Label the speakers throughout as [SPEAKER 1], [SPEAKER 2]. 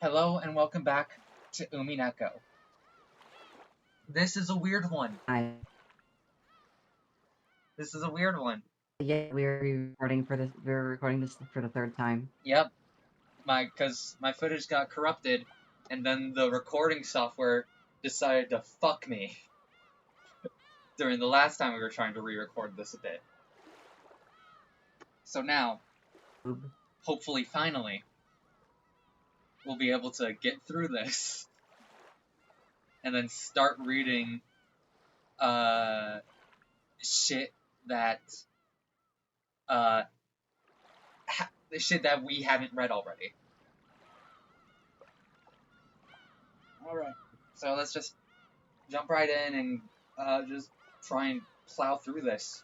[SPEAKER 1] Hello and welcome back to Umineko. This is a weird one.
[SPEAKER 2] I
[SPEAKER 1] This is a weird one.
[SPEAKER 2] Yeah, we're recording this for the third time.
[SPEAKER 1] Yep, because my footage got corrupted, and then the recording software decided to fuck me during the last time we were trying to re-record this a bit. So now, hopefully, finally, we'll be able to get through this and then start reading shit that uh shit that we haven't read already. Alright. So let's just jump right in and just try and plow through this.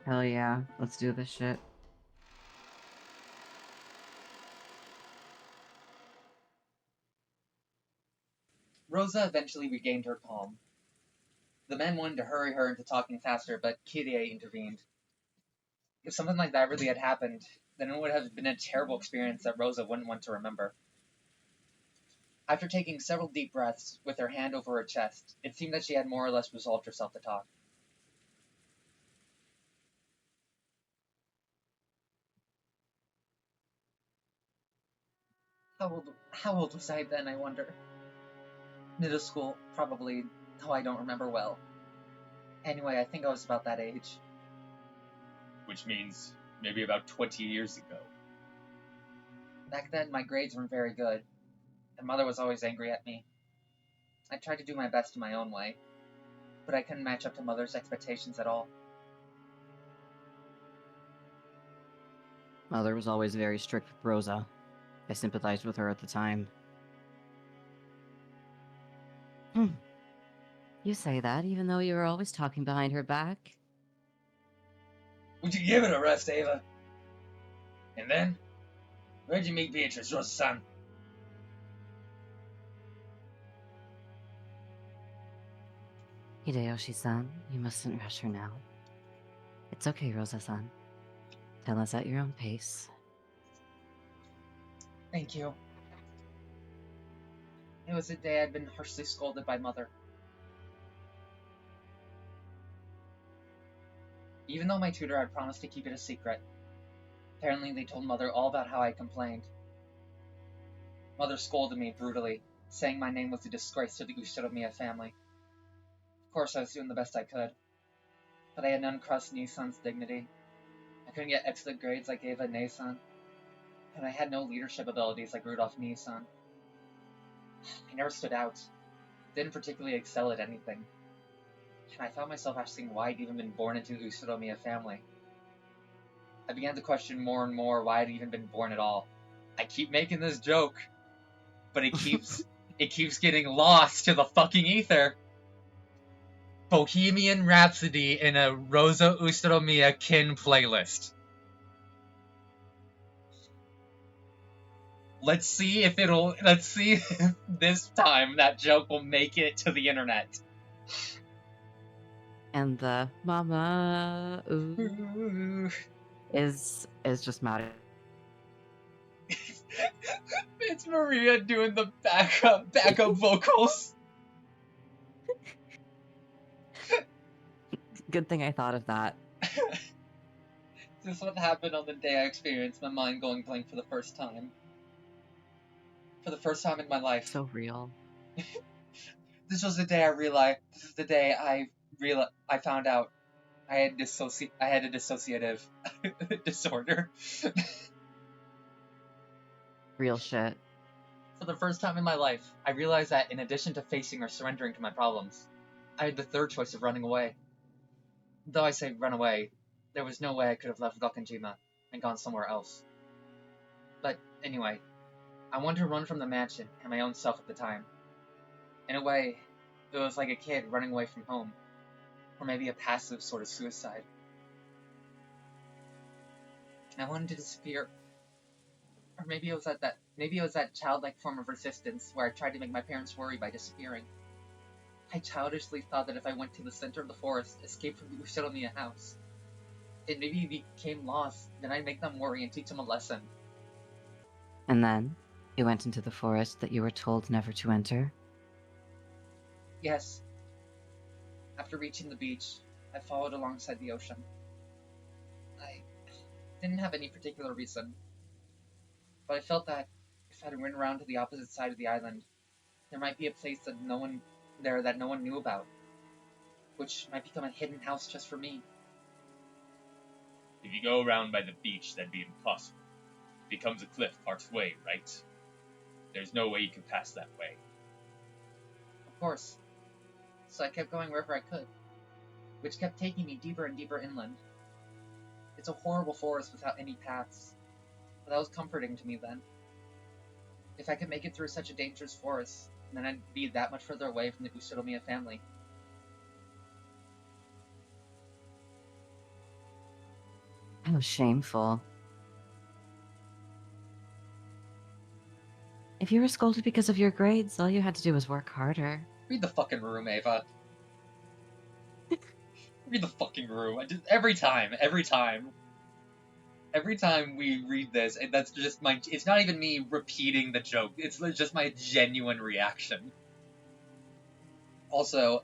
[SPEAKER 2] Hell yeah, let's do this shit.
[SPEAKER 1] Rosa eventually regained her calm. The men wanted to hurry her into talking faster, but Kyrie intervened. If something like that really had happened, then it would have been a terrible experience that Rosa wouldn't want to remember. After taking several deep breaths, with her hand over her chest, it seemed that she had more or less resolved herself to talk. How old was I then, I wonder? Middle school, probably, though I don't remember well. Anyway, I think I was about that age. Which means maybe about 20 years ago. Back then, my grades weren't very good, and Mother was always angry at me. I tried to do my best in my own way, but I couldn't match up to Mother's expectations at all.
[SPEAKER 2] Mother was always very strict with Rosa. I sympathized with her at the time. You say that even though you were always talking behind her back?
[SPEAKER 1] Would you give it a rest, Ava? And then? Where'd you meet Beatrice, Rosa-san?
[SPEAKER 2] Hideyoshi-san, you mustn't rush her now. It's okay, Rosa-san. Tell us at your own pace.
[SPEAKER 1] Thank you. It was the day I'd been harshly scolded by Mother. Even though my tutor had promised to keep it a secret, apparently they told Mother all about how I complained. Mother scolded me brutally, saying my name was a disgrace to the Ushiromiya family. Of course, I was doing the best I could, but I had none cross Nissan's dignity. I couldn't get excellent grades like Eva Nissan, and I had no leadership abilities like Rudolph Nissan. I never stood out, didn't particularly excel at anything, and I found myself asking why I'd even been born into the Ushiromiya family. I began to question more and more why I'd even been born at all. I keep making this joke, but it keeps getting lost to the fucking ether. Bohemian Rhapsody in a Rosa Ushiromiya kin playlist. Let's see if this time that joke will make it to the internet.
[SPEAKER 2] And the mama ooh is just mad.
[SPEAKER 1] It's Maria doing the backup vocals.
[SPEAKER 2] Good thing I thought of that.
[SPEAKER 1] This is what happened on the day I experienced my mind going blank for the first time. For the first time in my life.
[SPEAKER 2] So real.
[SPEAKER 1] This was the day I realized. This is the day I found out I had a dissociative disorder.
[SPEAKER 2] Real shit.
[SPEAKER 1] For the first time in my life, I realized that in addition to facing or surrendering to my problems, I had the third choice of running away. Though I say run away, there was no way I could have left Rokkenjima and gone somewhere else. But anyway, I wanted to run from the mansion and my own self at the time. In a way, it was like a kid running away from home, or maybe a passive sort of suicide. I wanted to disappear. Or maybe it was that childlike form of resistance where I tried to make my parents worry by disappearing. I childishly thought that if I went to the center of the forest, escaped from the Ushiromiya house, and maybe became lost, then I'd make them worry and teach them a lesson.
[SPEAKER 2] And then you went into the forest that you were told never to enter?
[SPEAKER 1] Yes. After reaching the beach, I followed alongside the ocean. I didn't have any particular reason, but I felt that if I went around to the opposite side of the island, there might be a place that no one knew about, which might become a hidden house just for me.
[SPEAKER 3] If you go around by the beach, that'd be impossible. It becomes a cliff partway, right? There's no way you can pass that way.
[SPEAKER 1] Of course. So I kept going wherever I could, which kept taking me deeper and deeper inland. It's a horrible forest without any paths, but that was comforting to me then. If I could make it through such a dangerous forest, then I'd be that much further away from the Ushiromia family.
[SPEAKER 2] How shameful. If you were scolded because of your grades, all you had to do was work harder.
[SPEAKER 1] Read the fucking room, Ava. Read the fucking room. Every time we read this, and that's just it's not even me repeating the joke, it's just my genuine reaction. Also,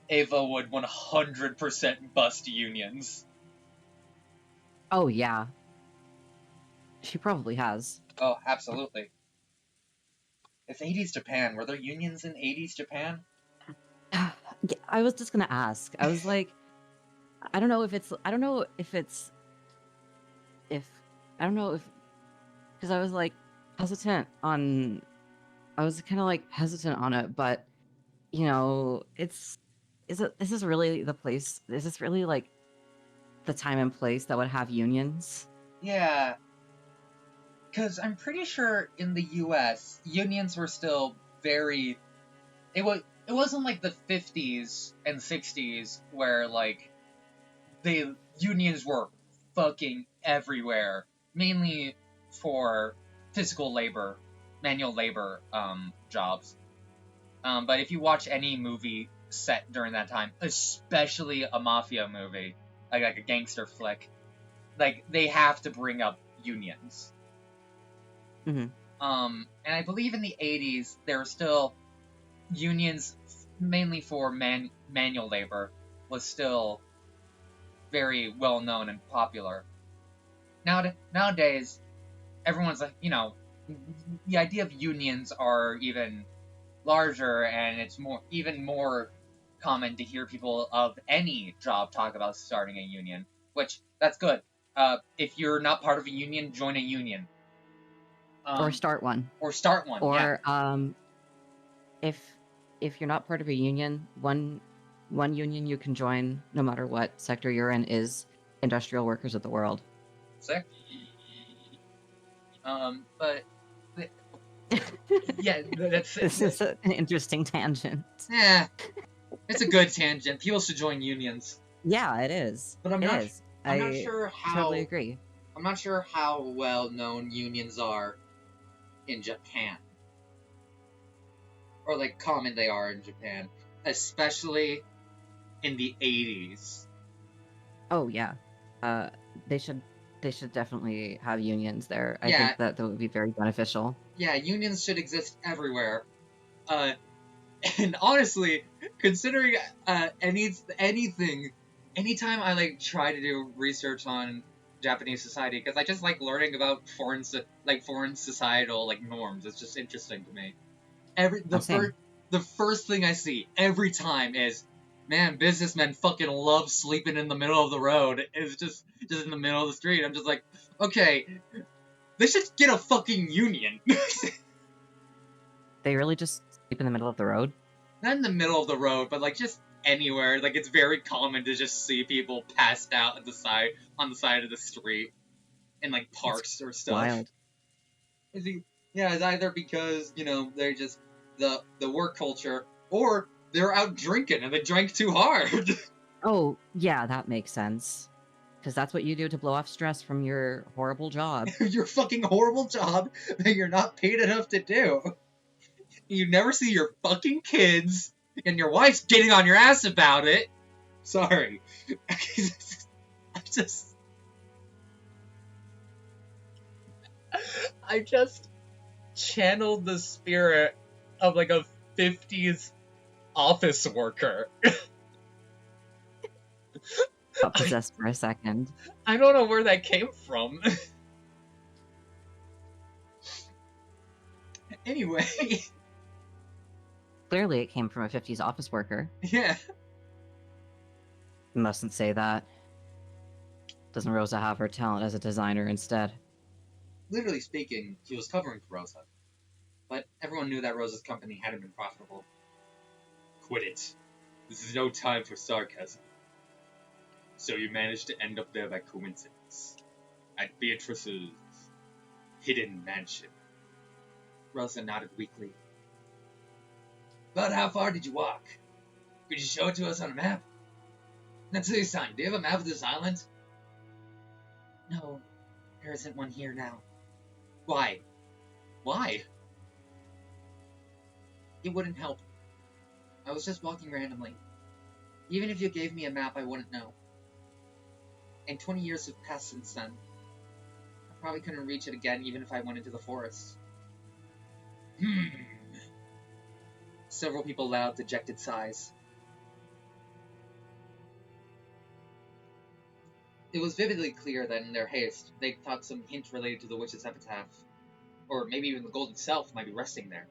[SPEAKER 1] Ava would 100% bust unions.
[SPEAKER 2] Oh, yeah. She probably has.
[SPEAKER 1] Oh, absolutely. It's 80s Japan. Were there unions in 80s Japan?
[SPEAKER 2] Yeah, I was just gonna ask. I was like, I don't know if, because I was like hesitant on, it, but is this really the place? Is this really like the time and place that would have unions?
[SPEAKER 1] Yeah. Because I'm pretty sure in the US, unions were still very... It wasn't like the 50s and 60s where, like, the unions were fucking everywhere. Mainly for physical labor, manual labor, jobs. But if you watch any movie set during that time, especially a mafia movie, like a gangster flick, like, they have to bring up unions.
[SPEAKER 2] Mm-hmm.
[SPEAKER 1] And I believe in the 80s, there were still unions, mainly for manual labor, was still very well known and popular. Nowadays, everyone's like, the idea of unions are even larger, and it's even more common to hear people of any job talk about starting a union, which, that's good. If you're not part of a union, join a union.
[SPEAKER 2] Or start one.
[SPEAKER 1] Or start one,
[SPEAKER 2] or,
[SPEAKER 1] yeah.
[SPEAKER 2] If you're not part of a union, one union you can join, no matter what sector you're in, is Industrial Workers of the World.
[SPEAKER 1] Sick. But yeah, that's
[SPEAKER 2] This is an interesting tangent.
[SPEAKER 1] Yeah, it's a good tangent. People should join unions.
[SPEAKER 2] Yeah, it is.
[SPEAKER 1] But I'm not sure how.
[SPEAKER 2] Totally agree.
[SPEAKER 1] I'm not sure how well known unions are in Japan, or like common they are in Japan, especially in the 80s.
[SPEAKER 2] Oh yeah, they should definitely have unions there. I think that would be very beneficial.
[SPEAKER 1] Yeah, unions should exist everywhere. And honestly, considering anything, anytime I like try to do research on Japanese society, because I just like learning about foreign societal like norms. It's just interesting to me. The first thing I see every time is, man, businessmen fucking love sleeping in the middle of the road. It's just in the middle of the street. I'm just like, okay, they should get a fucking union.
[SPEAKER 2] They really just sleep in the middle of the road?
[SPEAKER 1] Not in the middle of the road, but like just anywhere. Like, it's very common to just see people passed out on the side of the street in like parks or stuff.
[SPEAKER 2] Wild.
[SPEAKER 1] Yeah, it's either because, they're just the work culture, or they're out drinking and they drank too hard.
[SPEAKER 2] Oh, yeah, that makes sense. Because that's what you do to blow off stress from your horrible job.
[SPEAKER 1] Your fucking horrible job that you're not paid enough to do. You never see your fucking kids, and your wife's getting on your ass about it. Sorry.
[SPEAKER 3] I just channeled the spirit of like a 50s office worker.
[SPEAKER 2] Got possessed for a second.
[SPEAKER 3] I don't know where that came from. Anyway.
[SPEAKER 2] Clearly it came from a 50s office worker.
[SPEAKER 3] Yeah.
[SPEAKER 2] You mustn't say that. Doesn't Rosa have her talent as a designer instead?
[SPEAKER 1] Literally speaking, he was covering for Rosa. But everyone knew that Rosa's company hadn't been profitable.
[SPEAKER 3] Quit it. This is no time for sarcasm. So you managed to end up there by coincidence. At Beatrice's hidden mansion.
[SPEAKER 1] Rosa nodded weakly. But how far did you walk? Could you show it to us on a map? Natsui-san, do you have a map of this island? No, there isn't one here now. Why? Why? It wouldn't help. I was just walking randomly. Even if you gave me a map, I wouldn't know. And 20 years have passed since then. I probably couldn't reach it again even if I went into the forest. Several people let out dejected sighs. It was vividly clear that in their haste, they thought some hint related to the witch's epitaph, or maybe even the gold itself, might be resting there.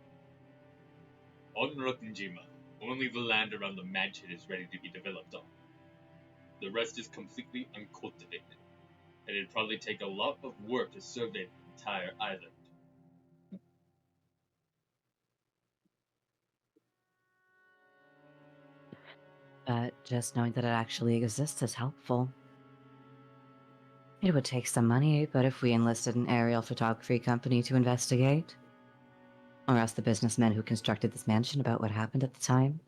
[SPEAKER 3] On Rokkenjima, only the land around the mansion is ready to be developed on. The rest is completely uncultivated, and it'd probably take a lot of work to survey the entire island.
[SPEAKER 2] But just knowing that it actually exists is helpful. It would take some money, but if we enlisted an aerial photography company to investigate, or ask the businessmen who constructed this mansion about what happened at the time,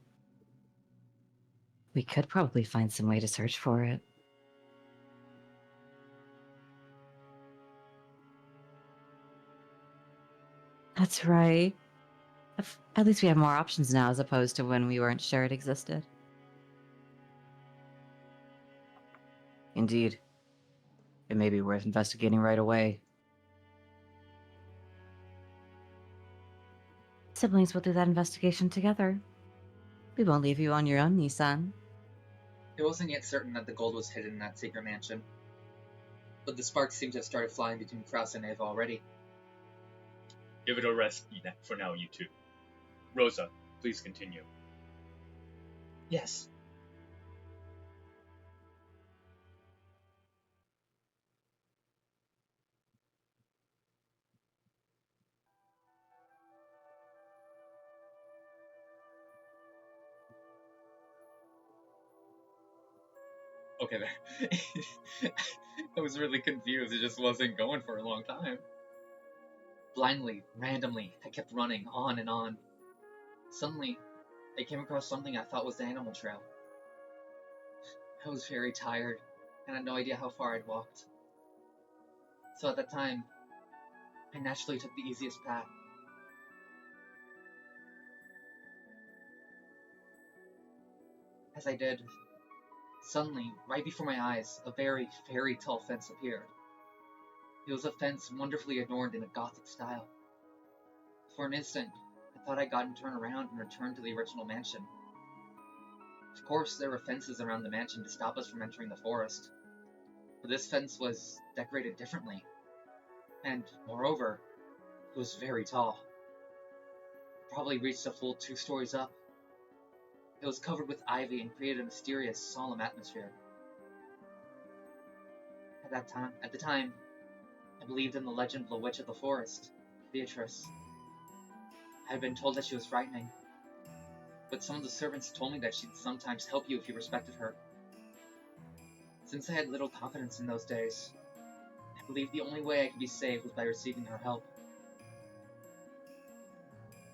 [SPEAKER 2] we could probably find some way to search for it. That's right. At least we have more options now as opposed to when we weren't sure it existed. Indeed. It may be worth investigating right away. Siblings will do that investigation together. We won't leave you on your own, Nissan.
[SPEAKER 1] It wasn't yet certain that the gold was hidden in that secret mansion, but the sparks seemed to have started flying between Kraus and Eva already.
[SPEAKER 3] Give it a rest for now, you two. Rosa, please continue.
[SPEAKER 1] Yes.
[SPEAKER 3] Okay, I was really confused. It just wasn't going for a long time.
[SPEAKER 1] Blindly, randomly, I kept running on and on. Suddenly, I came across something I thought was the animal trail. I was very tired, and had no idea how far I'd walked. So at that time, I naturally took the easiest path. As I did, suddenly, right before my eyes, a very, very tall fence appeared. It was a fence wonderfully adorned in a Gothic style. For an instant, I thought I'd gotten turned around and returned to the original mansion. Of course, there were fences around the mansion to stop us from entering the forest, but this fence was decorated differently, and, moreover, it was very tall. It probably reached a full 2 stories up. It was covered with ivy and created a mysterious, solemn atmosphere. At the time, I believed in the legend of the Witch of the Forest, Beatrice. I had been told that she was frightening, but some of the servants told me that she'd sometimes help you if you respected her. Since I had little confidence in those days, I believed the only way I could be saved was by receiving her help.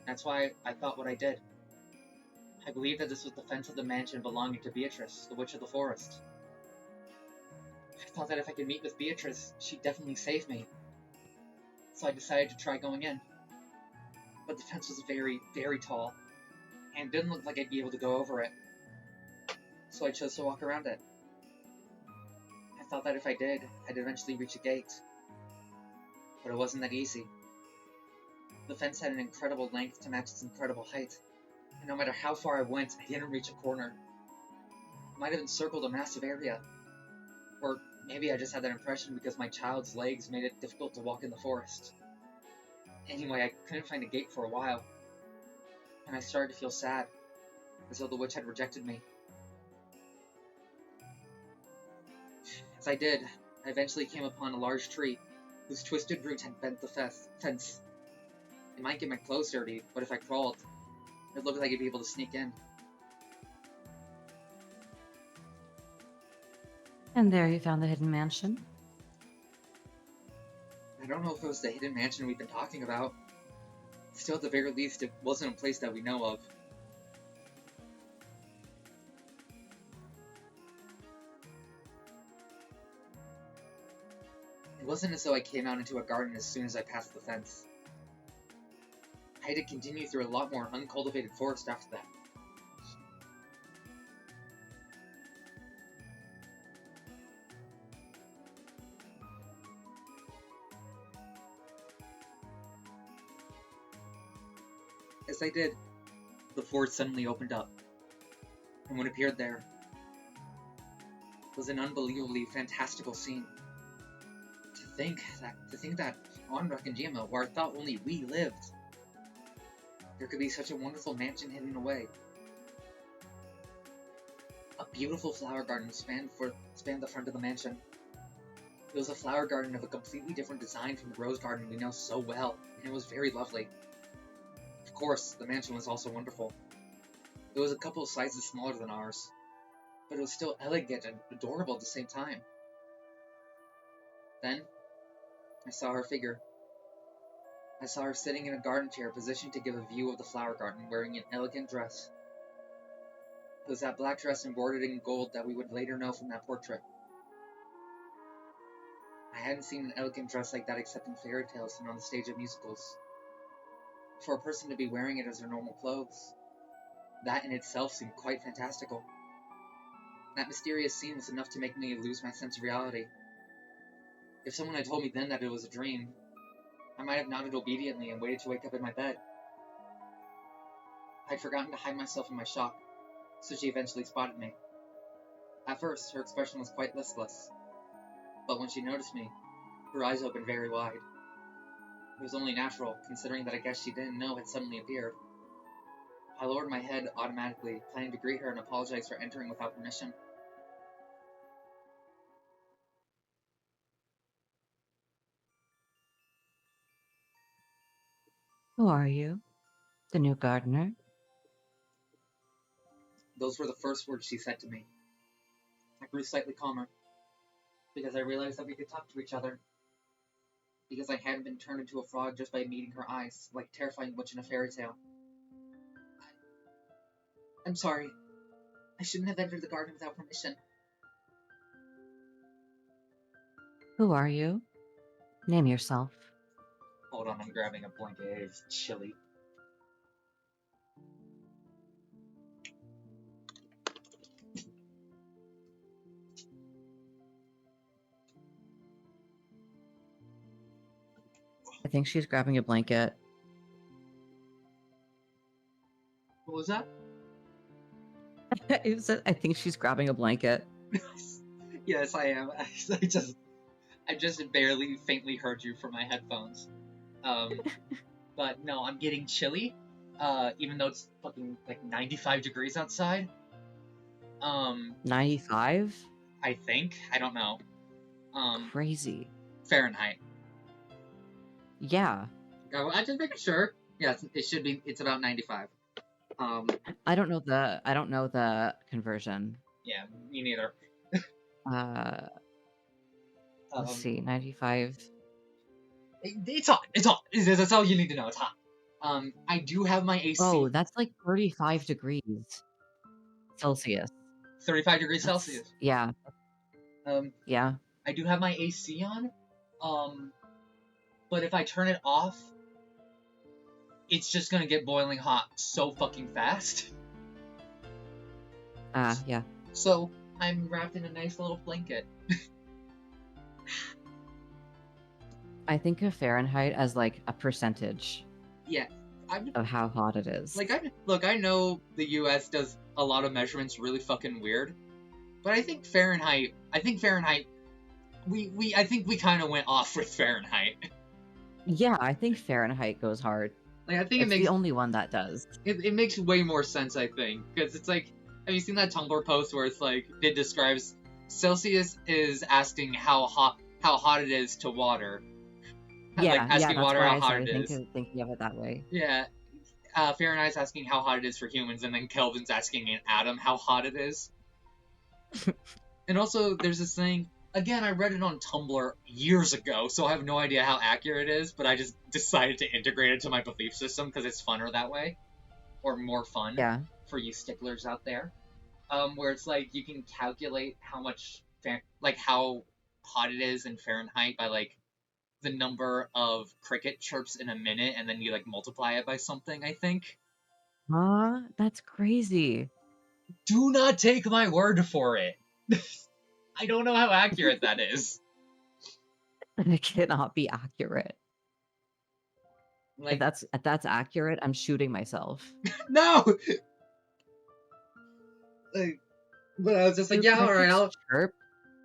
[SPEAKER 1] That's why I thought what I did. I believed that this was the fence of the mansion belonging to Beatrice, the Witch of the Forest. I thought that if I could meet with Beatrice, she'd definitely save me. So I decided to try going in. But the fence was very, very tall, and it didn't look like I'd be able to go over it. So I chose to walk around it. I thought that if I did, I'd eventually reach a gate. But it wasn't that easy. The fence had an incredible length to match its incredible height, and no matter how far I went, I didn't reach a corner. It might have encircled a massive area. Or maybe I just had that impression because my child's legs made it difficult to walk in the forest. Anyway, I couldn't find a gate for a while, and I started to feel sad, as though the witch had rejected me. As I did, I eventually came upon a large tree, whose twisted roots had bent the fence. It might get my clothes dirty, but if I crawled, it looked like I'd be able to sneak in.
[SPEAKER 2] And there you found the hidden mansion?
[SPEAKER 1] I don't know if it was the hidden mansion we've been talking about. Still, at the very least, it wasn't a place that we know of. It wasn't as though I came out into a garden as soon as I passed the fence. I had to continue through a lot more uncultivated forest after that. As I did, the forest suddenly opened up, and what appeared there was an unbelievably fantastical scene. To think that on Rokkenjima, where I thought only we lived, there could be such a wonderful mansion hidden away. A beautiful flower garden spanned the front of the mansion. It was a flower garden of a completely different design from the rose garden we know so well, and it was very lovely. Of course, the mansion was also wonderful. It was a couple of sizes smaller than ours, but it was still elegant and adorable at the same time. Then, I saw her figure. I saw her sitting in a garden chair positioned to give a view of the flower garden, wearing an elegant dress. It was that black dress embroidered in gold that we would later know from that portrait. I hadn't seen an elegant dress like that except in fairy tales and on the stage of musicals. For a person to be wearing it as their normal clothes, that in itself seemed quite fantastical. That mysterious scene was enough to make me lose my sense of reality. If someone had told me then that it was a dream, I might have nodded obediently and waited to wake up in my bed. I'd forgotten to hide myself in my shock, so she eventually spotted me. At first, her expression was quite listless, but when she noticed me, her eyes opened very wide. It was only natural, considering that I guess she didn't know had suddenly appeared. I lowered my head automatically, planning to greet her and apologize for entering without permission.
[SPEAKER 2] Who are you? The new gardener?
[SPEAKER 1] Those were the first words she said to me. I grew slightly calmer, because I realized that we could talk to each other. Because I hadn't been turned into a frog just by meeting her eyes, like a terrifying witch in a fairy tale. I'm sorry. I shouldn't have entered the garden without permission.
[SPEAKER 2] Who are you? Name yourself.
[SPEAKER 1] Hold on, I'm grabbing a blanket. It's chilly.
[SPEAKER 2] I think she's grabbing a blanket.
[SPEAKER 1] What was that?
[SPEAKER 2] I think she's grabbing a blanket.
[SPEAKER 1] Yes, I am. I just barely faintly heard you from my headphones. But no, I'm getting chilly. Even though it's fucking like 95 degrees outside.
[SPEAKER 2] 95?
[SPEAKER 1] I think. I don't know.
[SPEAKER 2] Crazy.
[SPEAKER 1] Fahrenheit.
[SPEAKER 2] Yeah.
[SPEAKER 1] I just making sure. Yeah, it should be. It's about 95.
[SPEAKER 2] I don't know the conversion.
[SPEAKER 1] Yeah, me neither.
[SPEAKER 2] Let's see, 95.
[SPEAKER 1] It's hot. It's hot. That's all you need to know. It's hot. I do have my AC.
[SPEAKER 2] Oh, that's like 35 degrees Celsius.
[SPEAKER 1] 35 degrees Celsius.
[SPEAKER 2] Yeah. Yeah.
[SPEAKER 1] I do have my AC on. But if I turn it off, it's just gonna get boiling hot so fucking fast.
[SPEAKER 2] Yeah.
[SPEAKER 1] So I'm wrapped in a nice little blanket.
[SPEAKER 2] I think of Fahrenheit as like a percentage.
[SPEAKER 1] Yeah,
[SPEAKER 2] of how hot it is.
[SPEAKER 1] I know the U.S. does a lot of measurements really fucking weird, but I think Fahrenheit. I think we kind of went off with Fahrenheit.
[SPEAKER 2] Yeah, I think Fahrenheit goes hard.
[SPEAKER 1] Like, I think
[SPEAKER 2] it's the only one that does.
[SPEAKER 1] It makes way more sense, I think, because it's like, have you seen that Tumblr post where it's like it describes Celsius is asking how hot it is to water.
[SPEAKER 2] Yeah,
[SPEAKER 1] like asking
[SPEAKER 2] that's
[SPEAKER 1] water
[SPEAKER 2] why
[SPEAKER 1] how
[SPEAKER 2] I
[SPEAKER 1] hot it
[SPEAKER 2] started
[SPEAKER 1] is.
[SPEAKER 2] thinking of it that way.
[SPEAKER 1] Yeah, Fahrenheit's asking how hot it is for humans, and then Kelvin's asking an atom how hot it is. And also, there's this thing. Again, I read it on Tumblr years ago, so I have no idea how accurate it is, but I just decided to integrate it to my belief system because it's funner that way. Or more fun for you sticklers out there. Where it's like you can calculate how much, how hot it is in Fahrenheit by like the number of cricket chirps in a minute, and then you like multiply it by something, I think.
[SPEAKER 2] That's crazy.
[SPEAKER 1] Do not take my word for it. I don't know how accurate that is.
[SPEAKER 2] It cannot be accurate.
[SPEAKER 1] Like,
[SPEAKER 2] if that's accurate, I'm shooting myself.
[SPEAKER 1] No! Like, but I was just like, yeah, alright, I'll...
[SPEAKER 2] chirp?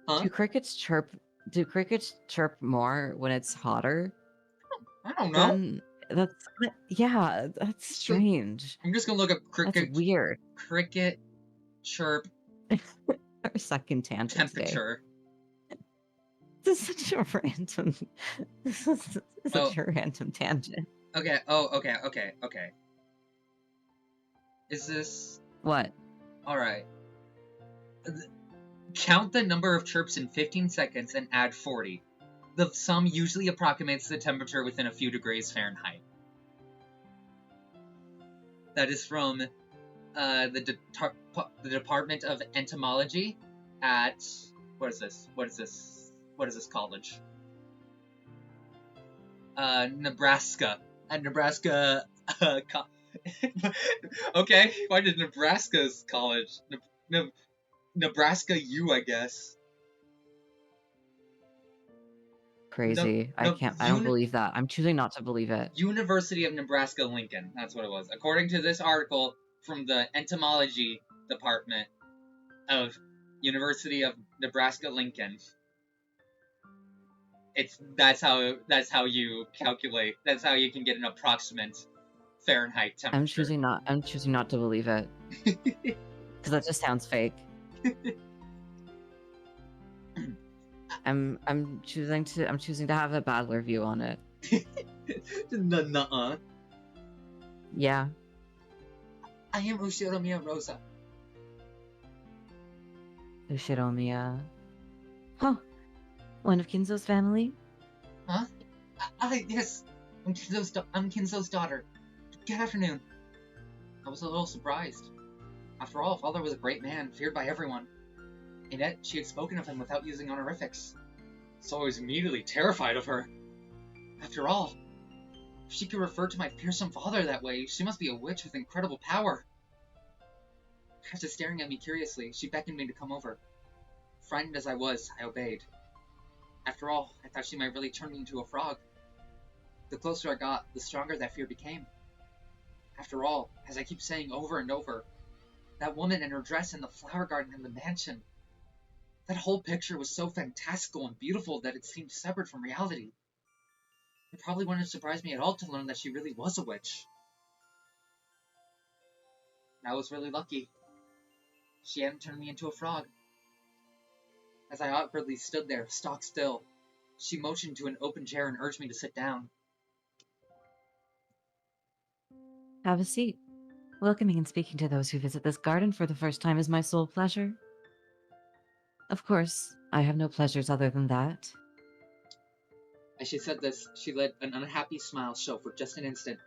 [SPEAKER 1] Huh?
[SPEAKER 2] Do crickets chirp more when it's hotter?
[SPEAKER 1] I don't know.
[SPEAKER 2] That's strange.
[SPEAKER 1] I'm just gonna look up cricket...
[SPEAKER 2] That's weird.
[SPEAKER 1] Cricket chirp...
[SPEAKER 2] Our second tangent
[SPEAKER 1] temperature.
[SPEAKER 2] Today. This is such a random... This is such a random tangent.
[SPEAKER 1] Okay, okay. Is this...
[SPEAKER 2] What?
[SPEAKER 1] Alright. Count the number of chirps in 15 seconds and add 40. The sum usually approximates the temperature within a few degrees Fahrenheit. That is from the Department of Entomology at... What is this college? Nebraska. At Nebraska... Okay, why did Nebraska's college? Nebraska U, I guess.
[SPEAKER 2] Crazy. I don't believe that. I'm choosing not to believe it.
[SPEAKER 1] University of Nebraska-Lincoln. That's what it was. According to this article from the Entomology Department of University of Nebraska-Lincoln. That's how you calculate. That's how you can get an approximate Fahrenheit temperature.
[SPEAKER 2] I'm choosing not to believe it. Because that just sounds fake. I'm choosing to have a bad review on it.
[SPEAKER 1] Nuh-uh.
[SPEAKER 2] Yeah.
[SPEAKER 1] I am Ushiromiya Rosa.
[SPEAKER 2] Ushiromiya. Huh. One of Kinzo's family?
[SPEAKER 1] Huh? Yes. I'm Kinzo's daughter. Good afternoon. I was a little surprised. After all, father was a great man, feared by everyone. And yet, she had spoken of him without using honorifics. So I was immediately terrified of her. After all, if she could refer to my fearsome father that way, she must be a witch with incredible power. After staring at me curiously, she beckoned me to come over. Frightened as I was, I obeyed. After all, I thought she might really turn me into a frog. The closer I got, the stronger that fear became. After all, as I keep saying over and over, that woman and her dress in the flower garden in the mansion. That whole picture was so fantastical and beautiful that it seemed separate from reality. It probably wouldn't surprise me at all to learn that she really was a witch. I was really lucky. She hadn't turned me into a frog. As I awkwardly stood there, stock still, she motioned to an open chair and urged me to sit down.
[SPEAKER 2] Have a seat. Welcoming and speaking to those who visit this garden for the first time is my sole pleasure. Of course, I have no pleasures other than that.
[SPEAKER 1] As she said this, she let an unhappy smile show for just an instant.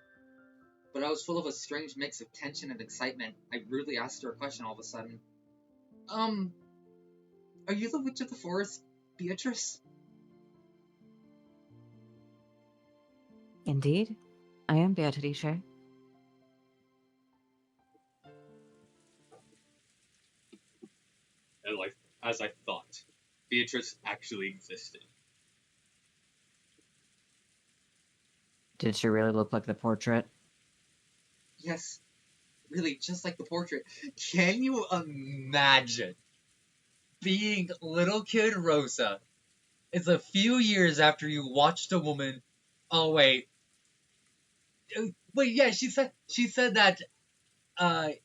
[SPEAKER 1] But I was full of a strange mix of tension and excitement. I rudely asked her a question all of a sudden. Are you the witch of the forest, Beatrice?
[SPEAKER 2] Indeed, I am Beatrice.
[SPEAKER 3] And as I thought, Beatrice actually existed.
[SPEAKER 2] Did she really look like the portrait?
[SPEAKER 1] Yes, really, just like the portrait. Can you imagine being little kid Rosa? It's a few years after you watched a woman. Oh wait, wait, yeah, she said that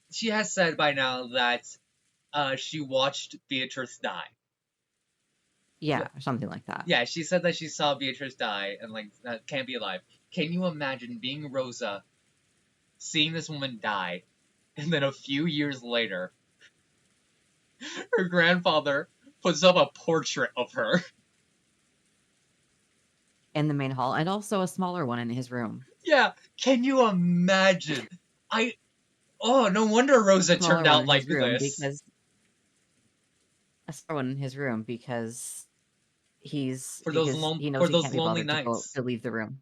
[SPEAKER 1] she has said by now that she watched Beatrice die.
[SPEAKER 2] Yeah, or something like that.
[SPEAKER 1] Yeah, she said that she saw Beatrice die and like that can't be alive. Can you imagine being Rosa, seeing this woman die, and then a few years later, her grandfather puts up a portrait of her?
[SPEAKER 2] In the main hall, and also a smaller one in his room.
[SPEAKER 1] Yeah, can you imagine? Oh, no wonder Rosa
[SPEAKER 2] Smaller
[SPEAKER 1] turned
[SPEAKER 2] one
[SPEAKER 1] out
[SPEAKER 2] in
[SPEAKER 1] like
[SPEAKER 2] his room
[SPEAKER 1] this.
[SPEAKER 2] because a smaller one in his room because he knows
[SPEAKER 1] For
[SPEAKER 2] he
[SPEAKER 1] those
[SPEAKER 2] can't be
[SPEAKER 1] lonely
[SPEAKER 2] bothered
[SPEAKER 1] nights.
[SPEAKER 2] to leave the room.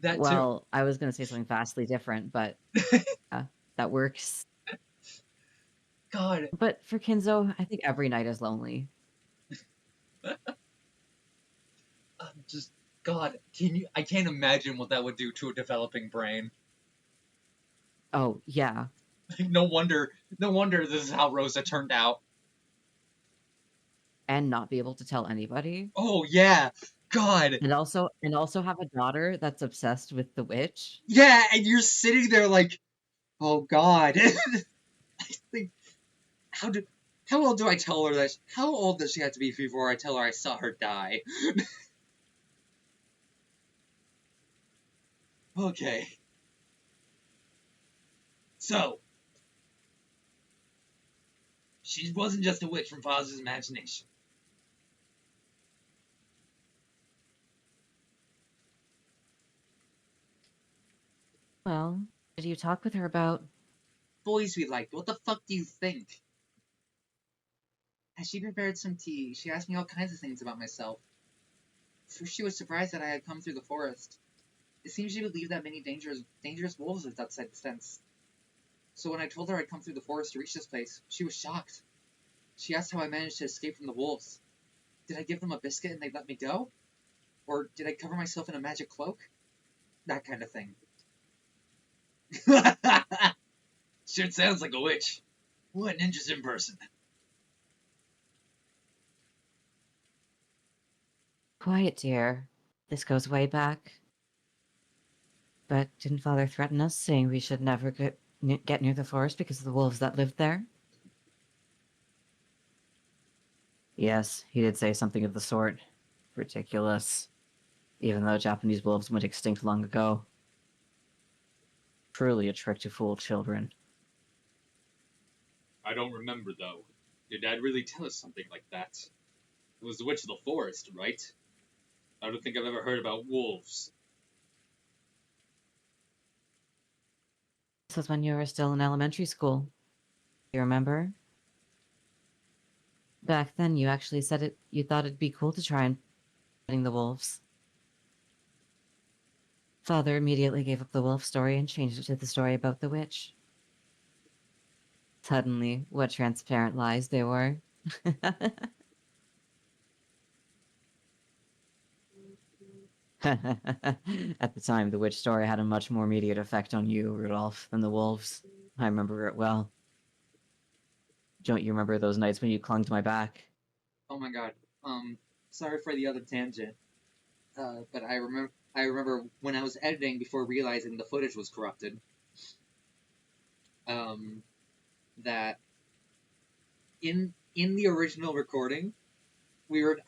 [SPEAKER 1] That too.
[SPEAKER 2] Well, I was going to say something vastly different, but that works.
[SPEAKER 1] God,
[SPEAKER 2] But for Kinzo, I think every night is lonely.
[SPEAKER 1] just God, can you? I can't imagine what that would do to a developing brain.
[SPEAKER 2] Oh, yeah.
[SPEAKER 1] No wonder this is how Rosa turned out.
[SPEAKER 2] And not be able to tell anybody.
[SPEAKER 1] Oh yeah, God.
[SPEAKER 2] And also have a daughter that's obsessed with the witch.
[SPEAKER 1] Yeah, and you're sitting there like, oh God. I think how old do I tell her that? How old does she have to be before I tell her I saw her die? Okay. So, she wasn't just a witch from Foz's imagination.
[SPEAKER 2] Well, did you talk with her about?
[SPEAKER 1] Boys we liked. What the fuck do you think? As she prepared some tea, she asked me all kinds of things about myself. First, she was surprised that I had come through the forest. It seems she believed that many dangerous wolves lived outside the fence. So when I told her I'd come through the forest to reach this place, she was shocked. She asked how I managed to escape from the wolves. Did I give them a biscuit and they let me go? Or did I cover myself in a magic cloak? That kind of thing. Sure sounds like a witch. What an interesting person.
[SPEAKER 2] Quiet, dear. This goes way back. But didn't Father threaten us, saying we should never get near the forest because of the wolves that lived there? Yes, he did say something of the sort. Ridiculous. Even though Japanese wolves went extinct long ago. Truly a trick to fool children.
[SPEAKER 3] I don't remember, though. Did Dad really tell us something like that? It was the Witch of the Forest, right? I don't think I've ever heard about wolves.
[SPEAKER 2] This was when you were still in elementary school. You remember? Back then, you actually said you thought it'd be cool to try and fighting the wolves. Father immediately gave up the wolf story and changed it to the story about the witch. Suddenly, what transparent lies they were. At the time, the witch story had a much more immediate effect on you, Rudolph, than the wolves. I remember it well. Don't you remember those nights when you clung to my back?
[SPEAKER 1] Oh my god. Sorry for the other tangent. But I remember when I was editing before realizing the footage was corrupted. That in the original recording,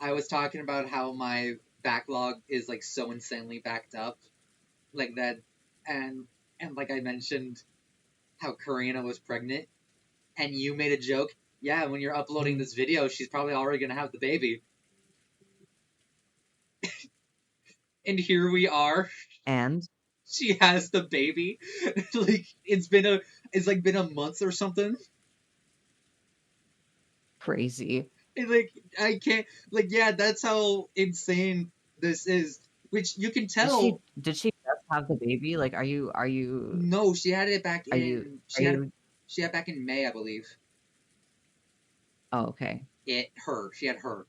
[SPEAKER 1] I was talking about how my backlog is like so insanely backed up, like that, and like I mentioned how Karina was pregnant, and you made a joke. Yeah, when you're uploading this video, she's probably already gonna have the baby. And here we are.
[SPEAKER 2] And
[SPEAKER 1] She has the baby. Like it's been a month or something.
[SPEAKER 2] crazy.
[SPEAKER 1] And like I can't yeah, that's how insane this is. Which you can tell.
[SPEAKER 2] Did she just have the baby? Like,
[SPEAKER 1] No, she had it back
[SPEAKER 2] are you
[SPEAKER 1] in
[SPEAKER 2] are you
[SPEAKER 1] she had it back in May, I believe.
[SPEAKER 2] Oh, okay.
[SPEAKER 1] She had her.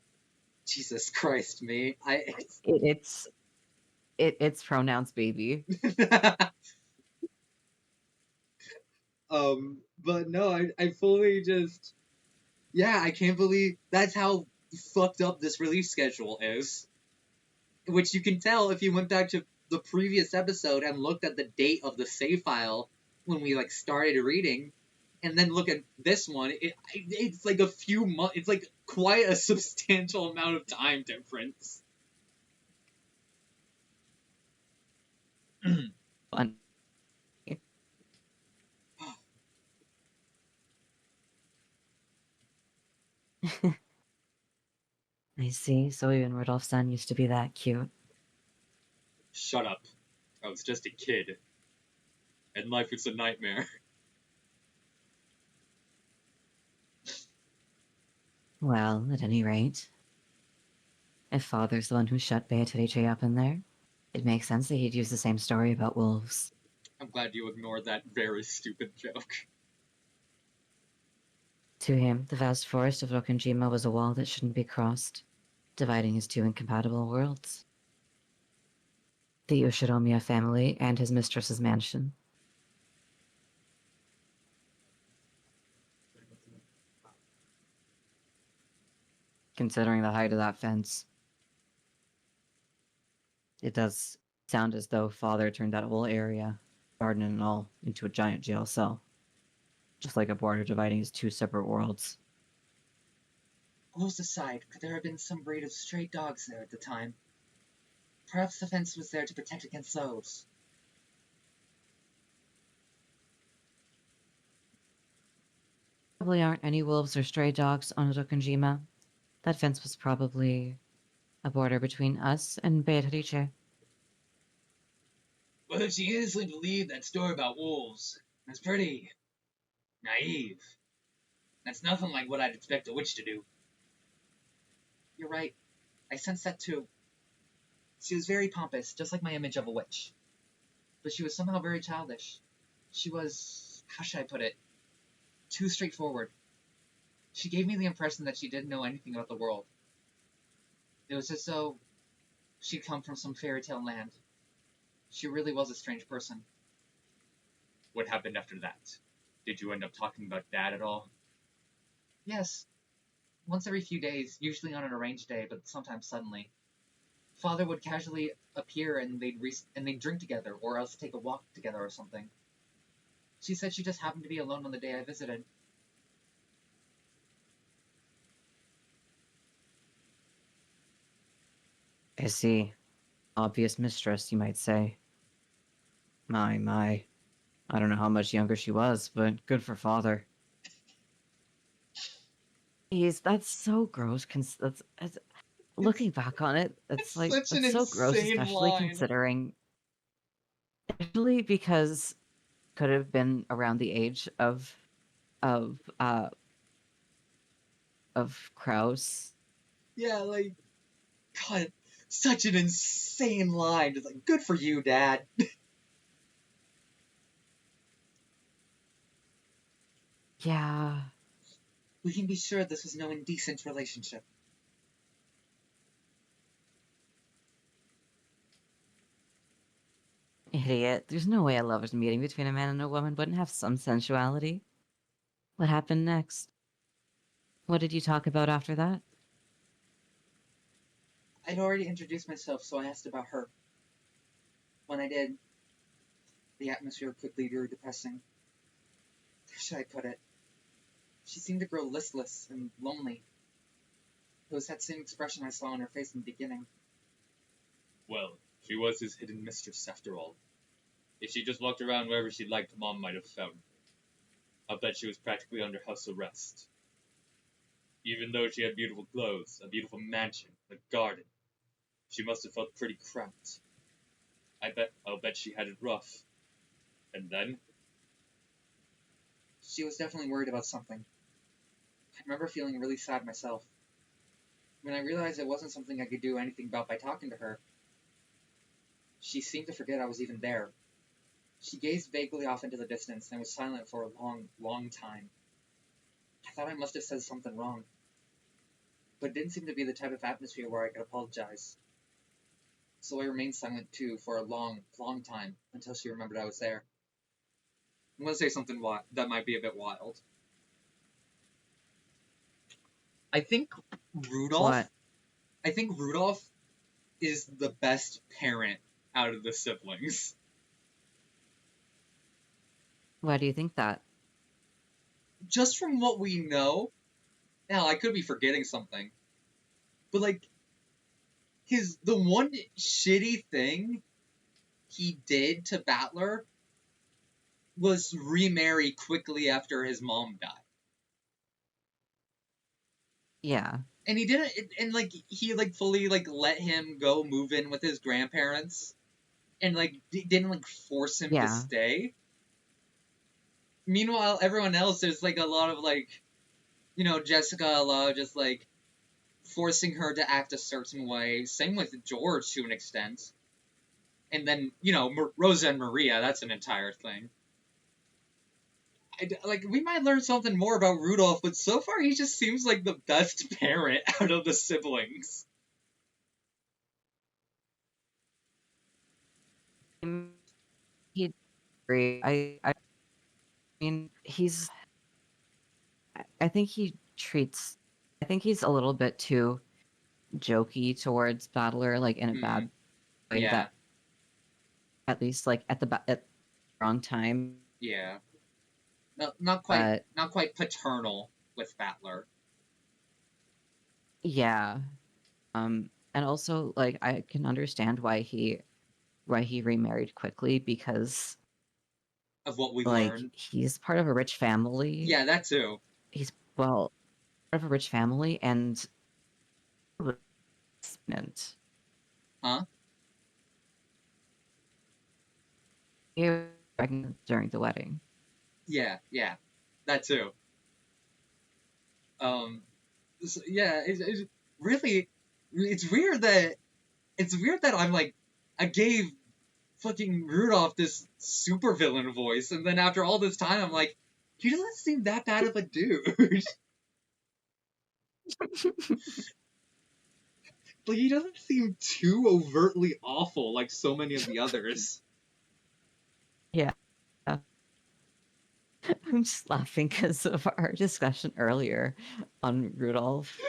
[SPEAKER 1] Jesus Christ, me.
[SPEAKER 2] It's It's pronouns, baby.
[SPEAKER 1] But no, I fully just, yeah, I can't believe that's how fucked up this release schedule is. Which you can tell if you went back to the previous episode and looked at the date of the save file when we like started reading, and then look at this one. It's like a few months. It's like quite a substantial amount of time difference.
[SPEAKER 2] Fun. I see. So even Rudolph's son used to be that cute.
[SPEAKER 3] Shut up. I was just a kid. And life is a nightmare.
[SPEAKER 2] Well, at any rate, if Father's the one who shut Beatrice up in there, it makes sense that he'd use the same story about wolves.
[SPEAKER 3] I'm glad you ignored that very stupid joke.
[SPEAKER 2] To him, the vast forest of Rokkenjima was a wall that shouldn't be crossed, dividing his two incompatible worlds. The Ushiromiya family and his mistress's mansion. Considering the height of that fence, it does sound as though Father turned that whole area, garden and all, into a giant jail cell. Just like a border dividing his two separate worlds.
[SPEAKER 1] Wolves aside, could there have been some breed of stray dogs there at the time? Perhaps the fence was there to protect against those.
[SPEAKER 2] Probably aren't any wolves or stray dogs on Rokkenjima. That fence was probably a border between us and Beatrice.
[SPEAKER 1] Well, she innocently believed that story about wolves. That's pretty naive. That's nothing like what I'd expect a witch to do. You're right. I sensed that too. She was very pompous, just like my image of a witch. But she was somehow very childish. She was, how should I put it, too straightforward. She gave me the impression that she didn't know anything about the world. It was as though she'd come from some fairy tale land. She really was a strange person.
[SPEAKER 3] What happened after that? Did you end up talking about Dad at all?
[SPEAKER 1] Yes, once every few days, usually on an arranged day, but sometimes suddenly. Father would casually appear and they'd drink together, or else take a walk together or something. She said she just happened to be alone on the day I visited.
[SPEAKER 2] I see. Obvious mistress, you might say. My. I don't know how much younger she was, but good for Father. That's so gross. Looking back on it,
[SPEAKER 1] It's
[SPEAKER 2] it's like,
[SPEAKER 1] such an
[SPEAKER 2] that's so gross,
[SPEAKER 1] insane
[SPEAKER 2] especially
[SPEAKER 1] line.
[SPEAKER 2] considering, especially because could have been around the age of, uh, of Kraus.
[SPEAKER 1] Yeah, like, God, such an insane line. It's like, good for you, Dad.
[SPEAKER 2] Yeah.
[SPEAKER 1] We can be sure this was no indecent relationship.
[SPEAKER 2] Idiot. There's no way a lover's meeting between a man and a woman wouldn't have some sensuality. What happened next? What did you talk about after that?
[SPEAKER 1] I'd already introduced myself, so I asked about her. When I did, the atmosphere quickly grew depressing. How should I put it? She seemed to grow listless and lonely. It was that same expression I saw on her face in the beginning.
[SPEAKER 3] Well, she was his hidden mistress after all. If she just walked around wherever she liked, Mom might have found her. I'll bet she was practically under house arrest. Even though she had beautiful clothes, a beautiful mansion, a garden, she must have felt pretty cramped. I'll bet she had it rough. And then?
[SPEAKER 1] She was definitely worried about something. I remember feeling really sad myself. When I realized it wasn't something I could do anything about by talking to her, she seemed to forget I was even there. She gazed vaguely off into the distance and was silent for a long, long time. I thought I must have said something wrong, but it didn't seem to be the type of atmosphere where I could apologize. So I remained silent too for a long, long time until she remembered I was there. I'm gonna say something that might be a bit wild. I think Rudolph.
[SPEAKER 2] What?
[SPEAKER 1] I think Rudolph is the best parent out of the siblings.
[SPEAKER 2] Why do you think that?
[SPEAKER 1] Just from what we know, now I could be forgetting something, but like the one shitty thing he did to Battler was remarry quickly after his mom died.
[SPEAKER 2] Yeah.
[SPEAKER 1] And he didn't, and like he like fully like let him go move in with his grandparents, and like didn't like force him to
[SPEAKER 2] Yeah.
[SPEAKER 1] stay. Meanwhile, everyone else, there's like a lot of like, Jessica Allow just like forcing her to act a certain way. Same with George to an extent. And then, Rosa and Maria, that's an entire thing. Like, we might learn something more about Rudolph, but so far he just seems like the best parent out of the siblings.
[SPEAKER 2] He agree. I mean, I think he treats, I think he's a little bit too jokey towards Battler, like in a bad way
[SPEAKER 1] Yeah,
[SPEAKER 2] that at least like at the wrong time.
[SPEAKER 1] yeah. No, not
[SPEAKER 2] But
[SPEAKER 1] quite paternal with Battler.
[SPEAKER 2] yeah. And also like I can understand why he remarried quickly because
[SPEAKER 1] Of what we
[SPEAKER 2] like
[SPEAKER 1] learned.
[SPEAKER 2] he's part of a rich family.
[SPEAKER 1] Yeah, that too.
[SPEAKER 2] He's well part of a rich family and
[SPEAKER 1] Huh?
[SPEAKER 2] he was pregnant during the wedding.
[SPEAKER 1] Yeah, that too. Um, so, yeah, it's really, it's weird that I'm like, I gave fucking Rudolph this supervillain voice, and then after all this time, I'm like, he doesn't seem that bad of a dude. Like, he doesn't seem too overtly awful like so many of the others.
[SPEAKER 2] Yeah. I'm just laughing because of our discussion earlier on Rudolph.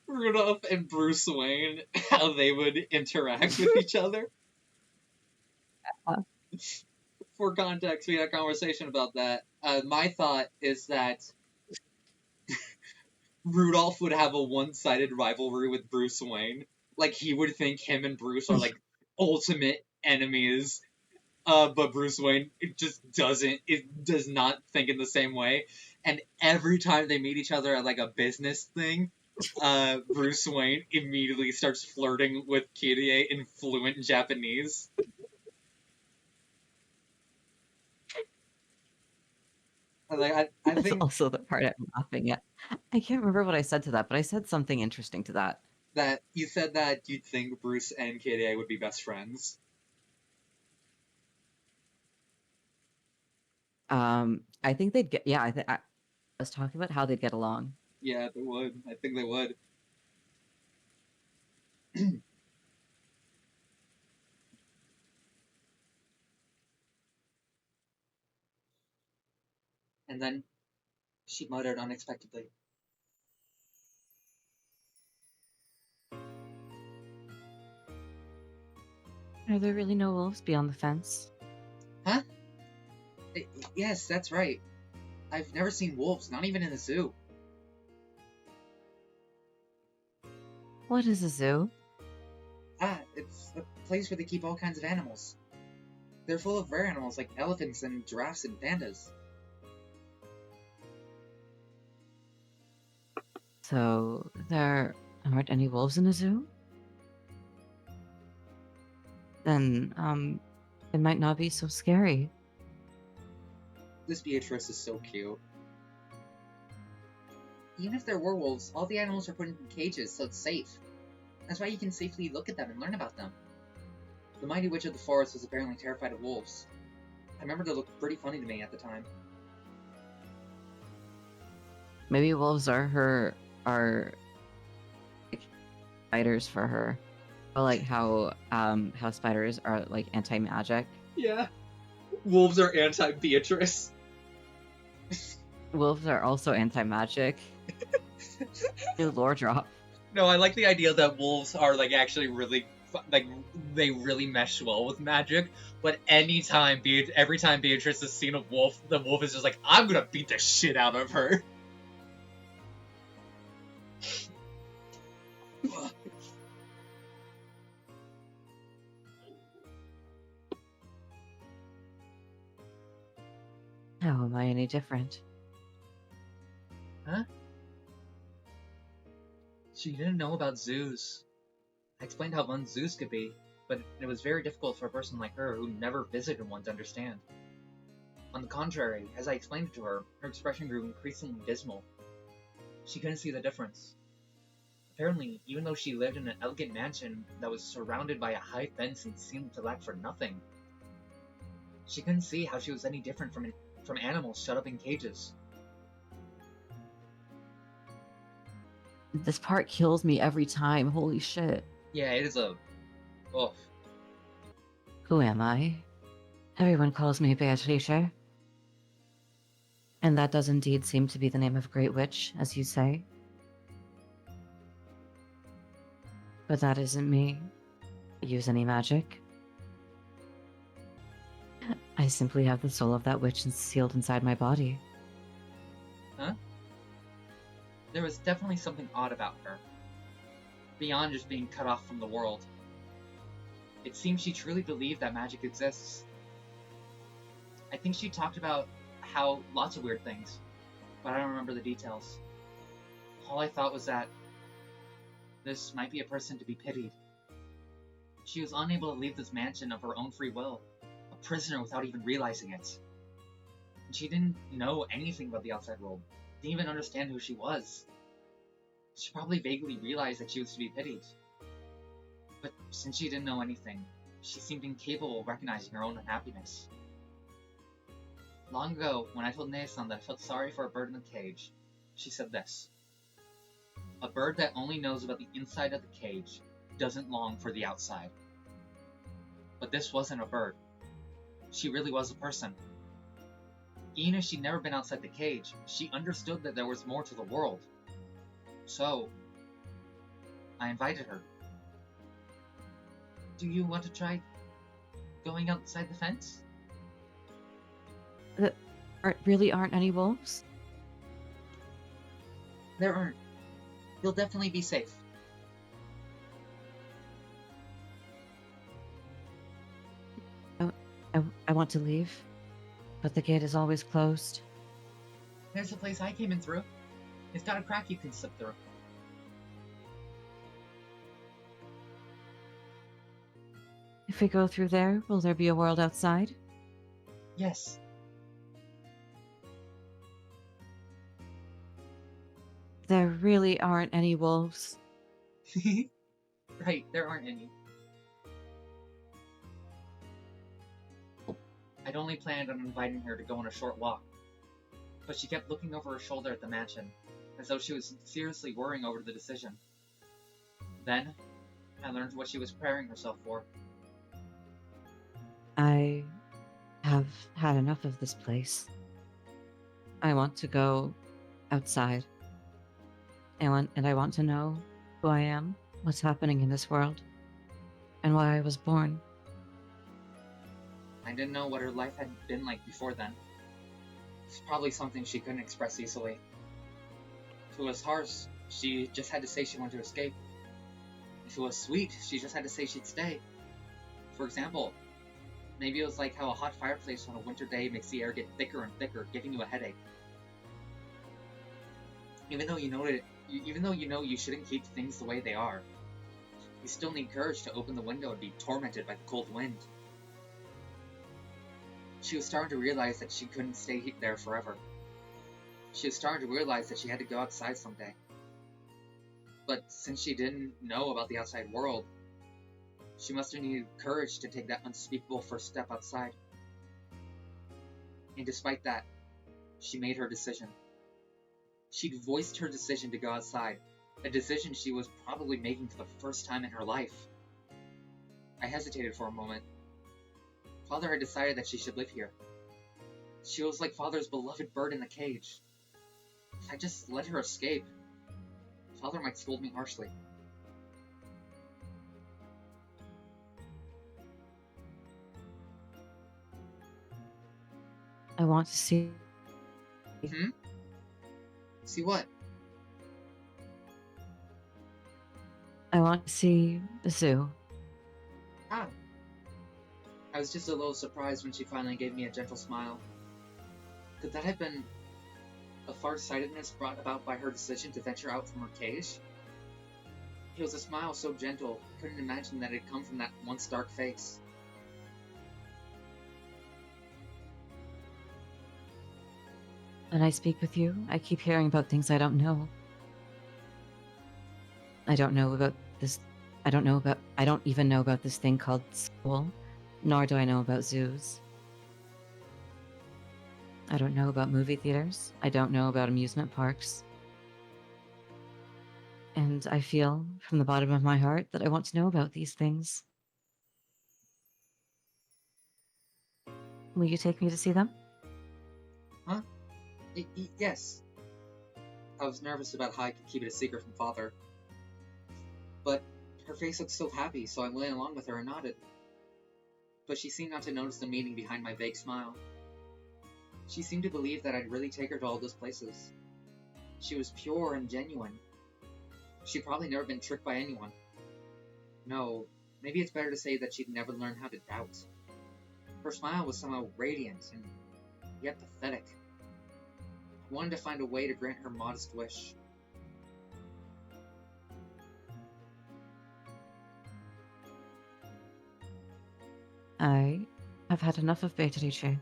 [SPEAKER 1] Rudolph and Bruce Wayne, how they would interact with each other. For context, we had a conversation about that. My thought is that Rudolph would have a one-sided rivalry with Bruce Wayne. Like, he would think him and Bruce are like ultimate enemies. But Bruce Wayne does not think in the same way. And every time they meet each other at like a business thing, Bruce Wayne immediately starts flirting with Kirie in fluent Japanese. Like, I
[SPEAKER 2] That's
[SPEAKER 1] think
[SPEAKER 2] also the part I'm laughing at. I can't remember what I said to that, but I said something interesting to that.
[SPEAKER 1] that you said that you'd think Bruce and Kirie would be best friends.
[SPEAKER 2] I think they'd get. Yeah, I was talking about how they'd get along.
[SPEAKER 1] Yeah, they would. I think they would. And then she muttered unexpectedly,
[SPEAKER 2] Are there really no wolves beyond the fence?
[SPEAKER 1] "Huh? Yes, that's right. I've never seen wolves, not even in a zoo."
[SPEAKER 2] What is a zoo?
[SPEAKER 1] Ah, it's a place where they keep all kinds of animals. They're full of rare animals like elephants and giraffes and pandas.
[SPEAKER 2] So there aren't any wolves in a zoo? Then, it might not be so scary.
[SPEAKER 1] This Beatrice is so cute. Even if there were wolves, all the animals are put in cages, so it's safe. That's why you can safely look at them and learn about them. The mighty witch of the forest was apparently terrified of wolves. I remember they looked pretty funny to me at the time.
[SPEAKER 2] Maybe wolves are like, fighters for her. like how spiders are like anti-magic.
[SPEAKER 1] Yeah. Wolves are anti-Beatrice.
[SPEAKER 2] Wolves are also anti-magic. New lore drop.
[SPEAKER 1] No, I like the idea that wolves are like actually really like they really mesh well with magic. But every time Beatrice has seen a wolf, the wolf is just like, I'm gonna beat the shit out of her.
[SPEAKER 2] How am I any different?
[SPEAKER 1] Huh? She didn't know about zoos. I explained how fun zoos could be, but it was very difficult for a person like her who never visited one to understand. On the contrary, as I explained it to her, her expression grew increasingly dismal. She couldn't see the difference. Apparently, even though she lived in an elegant mansion that was surrounded by a high fence and seemed to lack for nothing, she couldn't see how she was any different from animals shut up in cages.
[SPEAKER 2] This part kills me every time. Holy shit.
[SPEAKER 1] Yeah, it is a... Oh,
[SPEAKER 2] Who am I? Everyone calls me Beatrice. And that does indeed seem to be the name of a great witch, as you say. But that isn't me. Use any magic? I simply have the soul of that witch sealed inside my body.
[SPEAKER 1] huh? There was definitely something odd about her. Beyond just being cut off from the world. It seems she truly believed that magic exists. I think she talked about how lots of weird things, but I don't remember the details. All I thought was that this might be a person to be pitied. She was unable to leave this mansion of her own free will, a prisoner without even realizing it. And she didn't know anything about the outside world, didn't even understand who she was. She probably vaguely realized that she was to be pitied. But since she didn't know anything, she seemed incapable of recognizing her own unhappiness. Long ago, when I told Nae-san that I felt sorry for a bird in the cage, she said this: "A bird that only knows about the inside of the cage doesn't long for the outside." But this wasn't a bird. She really was a person. Even if she'd never been outside the cage, she understood that there was more to the world. So, I invited her. Do you want to try going outside the fence?
[SPEAKER 2] There really aren't any wolves?
[SPEAKER 1] There aren't. You'll definitely be safe.
[SPEAKER 2] I want to leave, but the gate is always closed.
[SPEAKER 1] There's a place I came in through. It's got a crack you can slip through.
[SPEAKER 2] If we go through there, will there be a world outside?
[SPEAKER 1] Yes.
[SPEAKER 2] There really aren't any wolves.
[SPEAKER 1] Right, there aren't any. I'd only planned on inviting her to go on a short walk, but she kept looking over her shoulder at the mansion, as though she was seriously worrying over the decision. Then, I learned what she was preparing herself for.
[SPEAKER 2] I have had enough of this place. I want to go outside. I want to know who I am, what's happening in this world, and why I was born.
[SPEAKER 1] I didn't know what her life had been like before then. It's probably something she couldn't express easily. If it was harsh, she just had to say she wanted to escape. If it was sweet, she just had to say she'd stay. For example, maybe it was like how a hot fireplace on a winter day makes the air get thicker and thicker, giving you a headache. Even though you know you shouldn't keep things the way they are, you still need courage to open the window and be tormented by the cold wind. She was starting to realize that she couldn't stay there forever. She was starting to realize that she had to go outside someday. But since she didn't know about the outside world, she must have needed courage to take that unspeakable first step outside. And despite that, she made her decision. She'd voiced her decision to go outside, a decision she was probably making for the first time in her life. I hesitated for a moment. Father had decided that she should live here. She was like Father's beloved bird in the cage. If I just let her escape, Father might scold me harshly.
[SPEAKER 2] I want to see.
[SPEAKER 1] See what?
[SPEAKER 2] I want to see the zoo.
[SPEAKER 1] Ah. I was just a little surprised when she finally gave me a gentle smile. Could that have been a farsightedness brought about by her decision to venture out from her cage? It was a smile so gentle, I couldn't imagine that it had come from that once dark face.
[SPEAKER 2] When I speak with you, I keep hearing about things I don't know. I don't know about this. I don't even know about this thing called school, nor do I know about zoos. I don't know about movie theaters. I don't know about amusement parks. And I feel from the bottom of my heart that I want to know about these things. Will you take me to see them?
[SPEAKER 1] Huh? Yes. I was nervous about how I could keep it a secret from Father. But her face looked so happy, so I went along with her and nodded. But she seemed not to notice the meaning behind my vague smile. She seemed to believe that I'd really take her to all those places. She was pure and genuine. She'd probably never been tricked by anyone. No, maybe it's better to say that she'd never learned how to doubt. Her smile was somehow radiant and yet pathetic. I wanted to find a way to grant her modest wish.
[SPEAKER 2] I have had enough of Beatrice.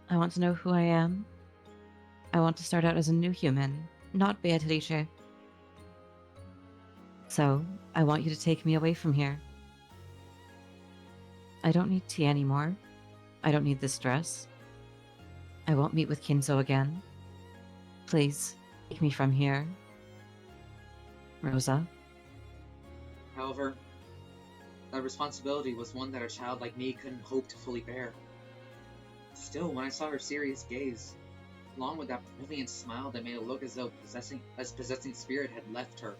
[SPEAKER 2] I want to know who I am. I want to start out as a new human, not Beatrice. So, I want you to take me away from here. I don't need tea anymore. I don't need this dress. I won't meet with Kinzo again. Please, take me from here. Rosa?
[SPEAKER 1] However, that responsibility was one that a child like me couldn't hope to fully bear. Still, when I saw her serious gaze, along with that brilliant smile that made it look as though possessing spirit had left her,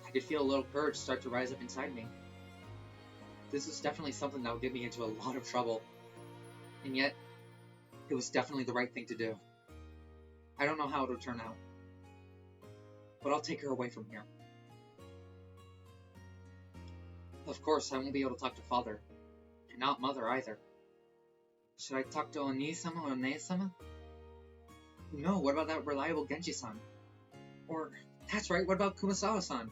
[SPEAKER 1] I could feel a little courage start to rise up inside me. This was definitely something that would get me into a lot of trouble, and yet, it was definitely the right thing to do. I don't know how it'll turn out, but I'll take her away from here. Of course, I won't be able to talk to Father, and not Mother either. Should I talk to Oni-sama or Ne-sama? No, what about that reliable Genji-san? Or, that's right, what about Kumasawa-san,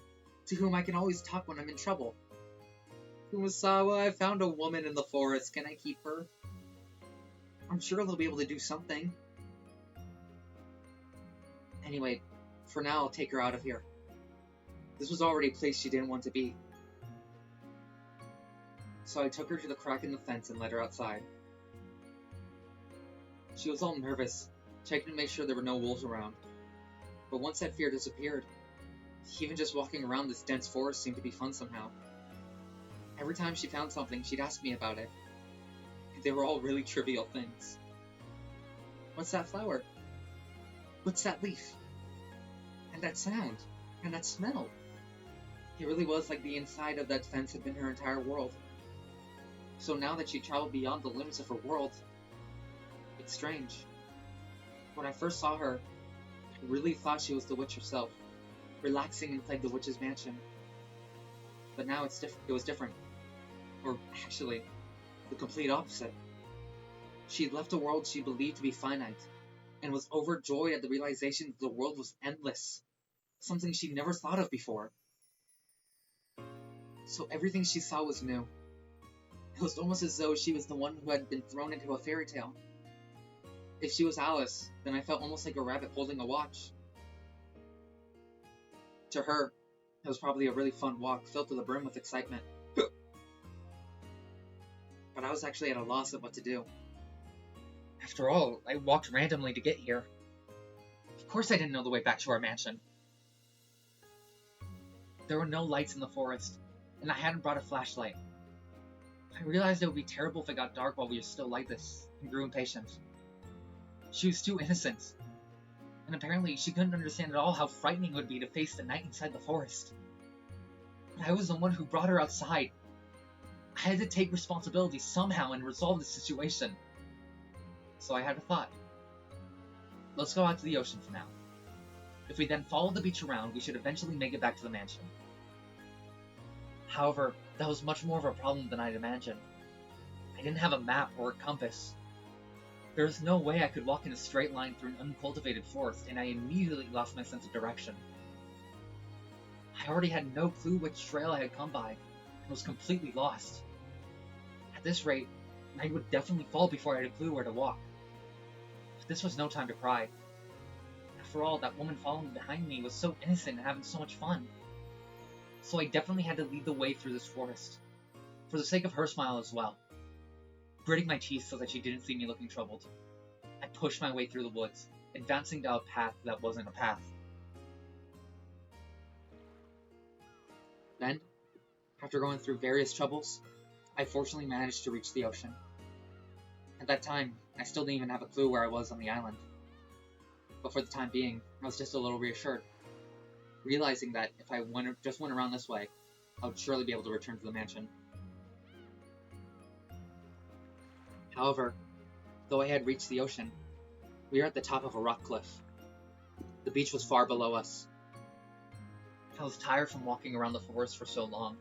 [SPEAKER 1] to whom I can always talk when I'm in trouble? Kumasawa, I found a woman in the forest, can I keep her? I'm sure they'll be able to do something. Anyway, for now I'll take her out of here. This was already a place she didn't want to be. So I took her to the crack in the fence and led her outside. She was all nervous, checking to make sure there were no wolves around. But once that fear disappeared, even just walking around this dense forest seemed to be fun somehow. Every time she found something, she'd ask me about it. They were all really trivial things. What's that flower? What's that leaf? And that sound? And that smell? It really was like the inside of that fence had been her entire world. So now that she traveled beyond the limits of her world, it's strange. When I first saw her, I really thought she was the witch herself, relaxing inside the witch's mansion. But now it was different. Or actually, the complete opposite. She had left a world she believed to be finite, and was overjoyed at the realization that the world was endless, something she'd never thought of before. So everything she saw was new. It was almost as though she was the one who had been thrown into a fairy tale. If she was Alice, then I felt almost like a rabbit holding a watch. To her, it was probably a really fun walk, filled to the brim with excitement. But I was actually at a loss of what to do. After all, I walked randomly to get here. Of course I didn't know the way back to our mansion. There were no lights in the forest, and I hadn't brought a flashlight, I realized it would be terrible if it got dark while we were still like this, and grew impatient. She was too innocent, and apparently she couldn't understand at all how frightening it would be to face the night inside the forest. But I was the one who brought her outside. I had to take responsibility somehow and resolve the situation. So I had a thought. Let's go out to the ocean for now. If we then follow the beach around, we should eventually make it back to the mansion. However, that was much more of a problem than I'd imagined. I didn't have a map or a compass. There was no way I could walk in a straight line through an uncultivated forest, and I immediately lost my sense of direction. I already had no clue which trail I had come by, and was completely lost. At this rate, I would definitely fall before I had a clue where to walk. But this was no time to cry. After all, that woman following behind me was so innocent and having so much fun. So I definitely had to lead the way through this forest, for the sake of her smile as well. Gritting my teeth so that she didn't see me looking troubled, I pushed my way through the woods, advancing down a path that wasn't a path. Then, after going through various troubles, I fortunately managed to reach the ocean. At that time, I still didn't even have a clue where I was on the island. But for the time being, I was just a little reassured, realizing that if I just went around this way, I would surely be able to return to the mansion. However, though I had reached the ocean, we were at the top of a rock cliff. The beach was far below us. I was tired from walking around the forest for so long,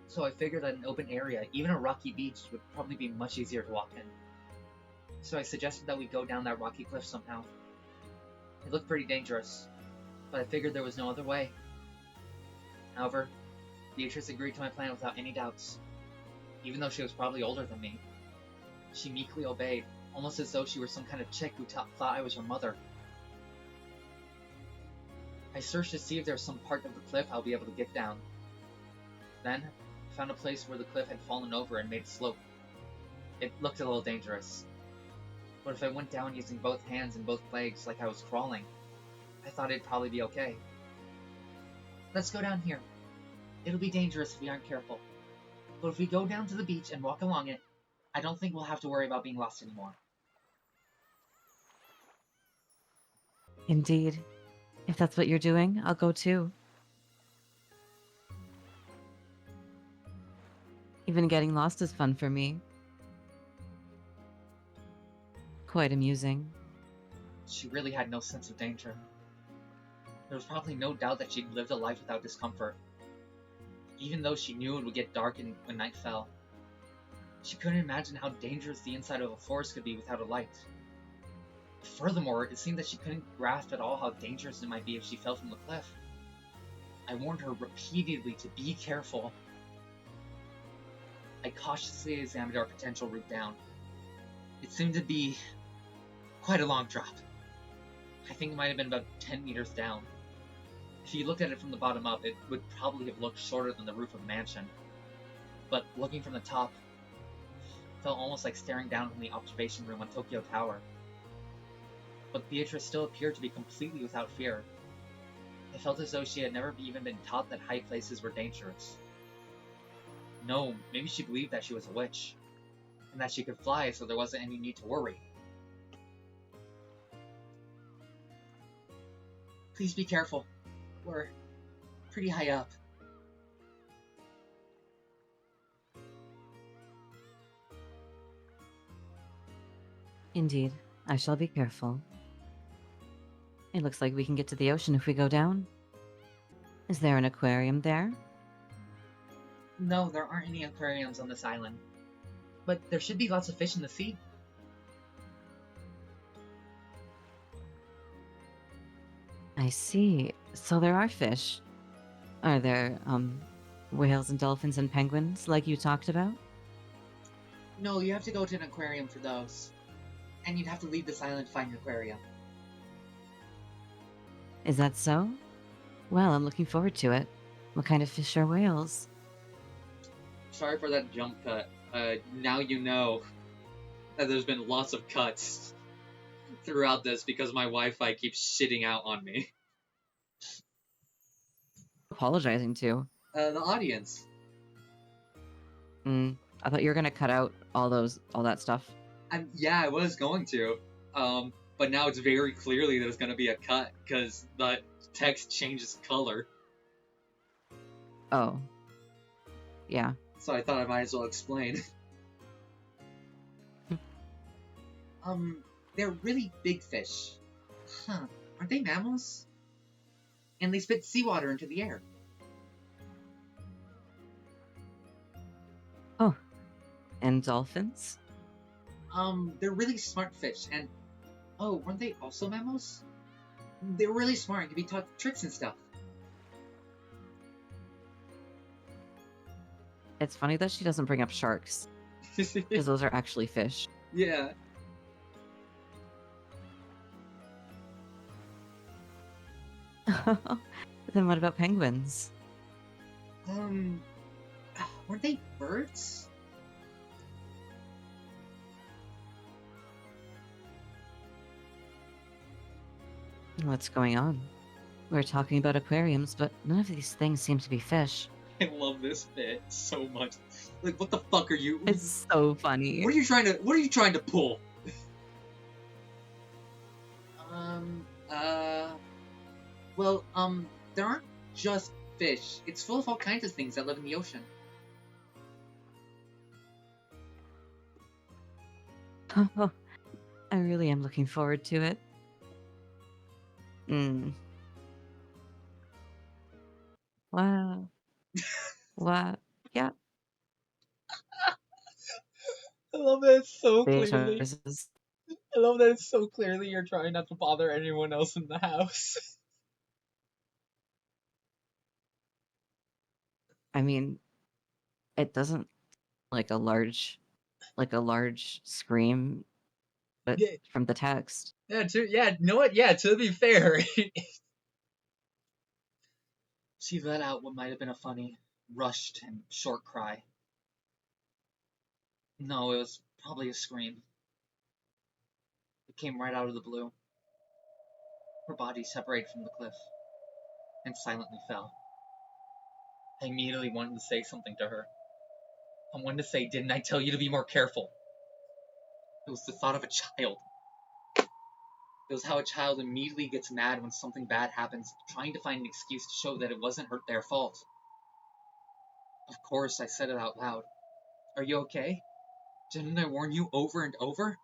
[SPEAKER 1] so I figured that an open area, even a rocky beach, would probably be much easier to walk in. So I suggested that we go down that rocky cliff somehow. It looked pretty dangerous, but I figured there was no other way. However, Beatrice agreed to my plan without any doubts. Even though she was probably older than me, she meekly obeyed, almost as though she were some kind of chick who thought I was her mother. I searched to see if there was some part of the cliff I'll be able to get down. Then, I found a place where the cliff had fallen over and made a slope. It looked a little dangerous, but if I went down using both hands and both legs like I was crawling, I thought it'd probably be okay. Let's go down here. It'll be dangerous if we aren't careful, but if we go down to the beach and walk along it, I don't think we'll have to worry about being lost anymore.
[SPEAKER 2] Indeed. If that's what you're doing, I'll go too. Even getting lost is fun for me. Quite amusing.
[SPEAKER 1] She really had no sense of danger. There was probably no doubt that she'd lived a life without discomfort, even though she knew it would get dark when night fell. She couldn't imagine how dangerous the inside of a forest could be without a light. Furthermore, it seemed that she couldn't grasp at all how dangerous it might be if she fell from the cliff. I warned her repeatedly to be careful. I cautiously examined our potential route down. It seemed to be quite a long drop. I think it might have been about 10 meters down. If you looked at it from the bottom up, it would probably have looked shorter than the roof of a mansion. But looking from the top, it felt almost like staring down from the observation room on Tokyo Tower. But Beatrice still appeared to be completely without fear. I felt as though she had never even been taught that high places were dangerous. No, maybe she believed that she was a witch, and that she could fly, so there wasn't any need to worry. Please be careful. We're pretty high up.
[SPEAKER 2] Indeed, I shall be careful. It looks like we can get to the ocean if we go down. Is there an aquarium there?
[SPEAKER 1] No, there aren't any aquariums on this island. But there should be lots of fish in the sea.
[SPEAKER 2] I see. So there are fish. Are there, whales and dolphins and penguins like you talked about?
[SPEAKER 1] No, you have to go to an aquarium for those. And you'd have to leave this island to find your aquarium.
[SPEAKER 2] Is that so? Well, I'm looking forward to it. What kind of fish are whales?
[SPEAKER 1] Sorry for that jump cut. Now you know that there's been lots of cuts throughout this because my Wi-Fi keeps shitting out on me.
[SPEAKER 2] Apologizing to.
[SPEAKER 1] The audience.
[SPEAKER 2] I thought you were gonna cut out all that stuff.
[SPEAKER 1] Yeah, I was going to. But now it's very clearly there's gonna be a cut because the text changes color.
[SPEAKER 2] Oh. Yeah.
[SPEAKER 1] So I thought I might as well explain. They're really big fish. Huh. Aren't they mammals? And they spit seawater into the air.
[SPEAKER 2] Oh. And dolphins?
[SPEAKER 1] They're really smart fish, and... Oh, weren't they also mammals? They're really smart and can be taught tricks and stuff.
[SPEAKER 2] It's funny that she doesn't bring up sharks, because those are actually fish.
[SPEAKER 1] Yeah.
[SPEAKER 2] Then what about penguins?
[SPEAKER 1] Weren't they birds?
[SPEAKER 2] What's going on? We're talking about aquariums, but none of these things seem to be fish.
[SPEAKER 1] I love this bit so much. Like, what the fuck are you?
[SPEAKER 2] It's so funny.
[SPEAKER 1] What are you trying to pull? Well, there aren't just fish. It's full of all kinds of things that live in the ocean.
[SPEAKER 2] Oh, I really am looking forward to it. Wow. Wow. Yeah.
[SPEAKER 1] I love that it's so
[SPEAKER 2] Big
[SPEAKER 1] clearly.
[SPEAKER 2] choices.
[SPEAKER 1] I love that it's so clearly you're trying not to bother anyone else in the house.
[SPEAKER 2] I mean, it doesn't like a large scream, but
[SPEAKER 1] Yeah.
[SPEAKER 2] from the text.
[SPEAKER 1] You know what? Yeah, to be fair. She let out what might have been a funny, rushed, and short cry. No, it was probably a scream. It came right out of the blue. Her body separated from the cliff, and silently fell. I immediately wanted to say something to her. I wanted to say, didn't I tell you to be more careful? It was the thought of a child. It was how a child immediately gets mad when something bad happens, trying to find an excuse to show that it wasn't their fault. Of course, I said it out loud. Are you okay? Didn't I warn you over and over?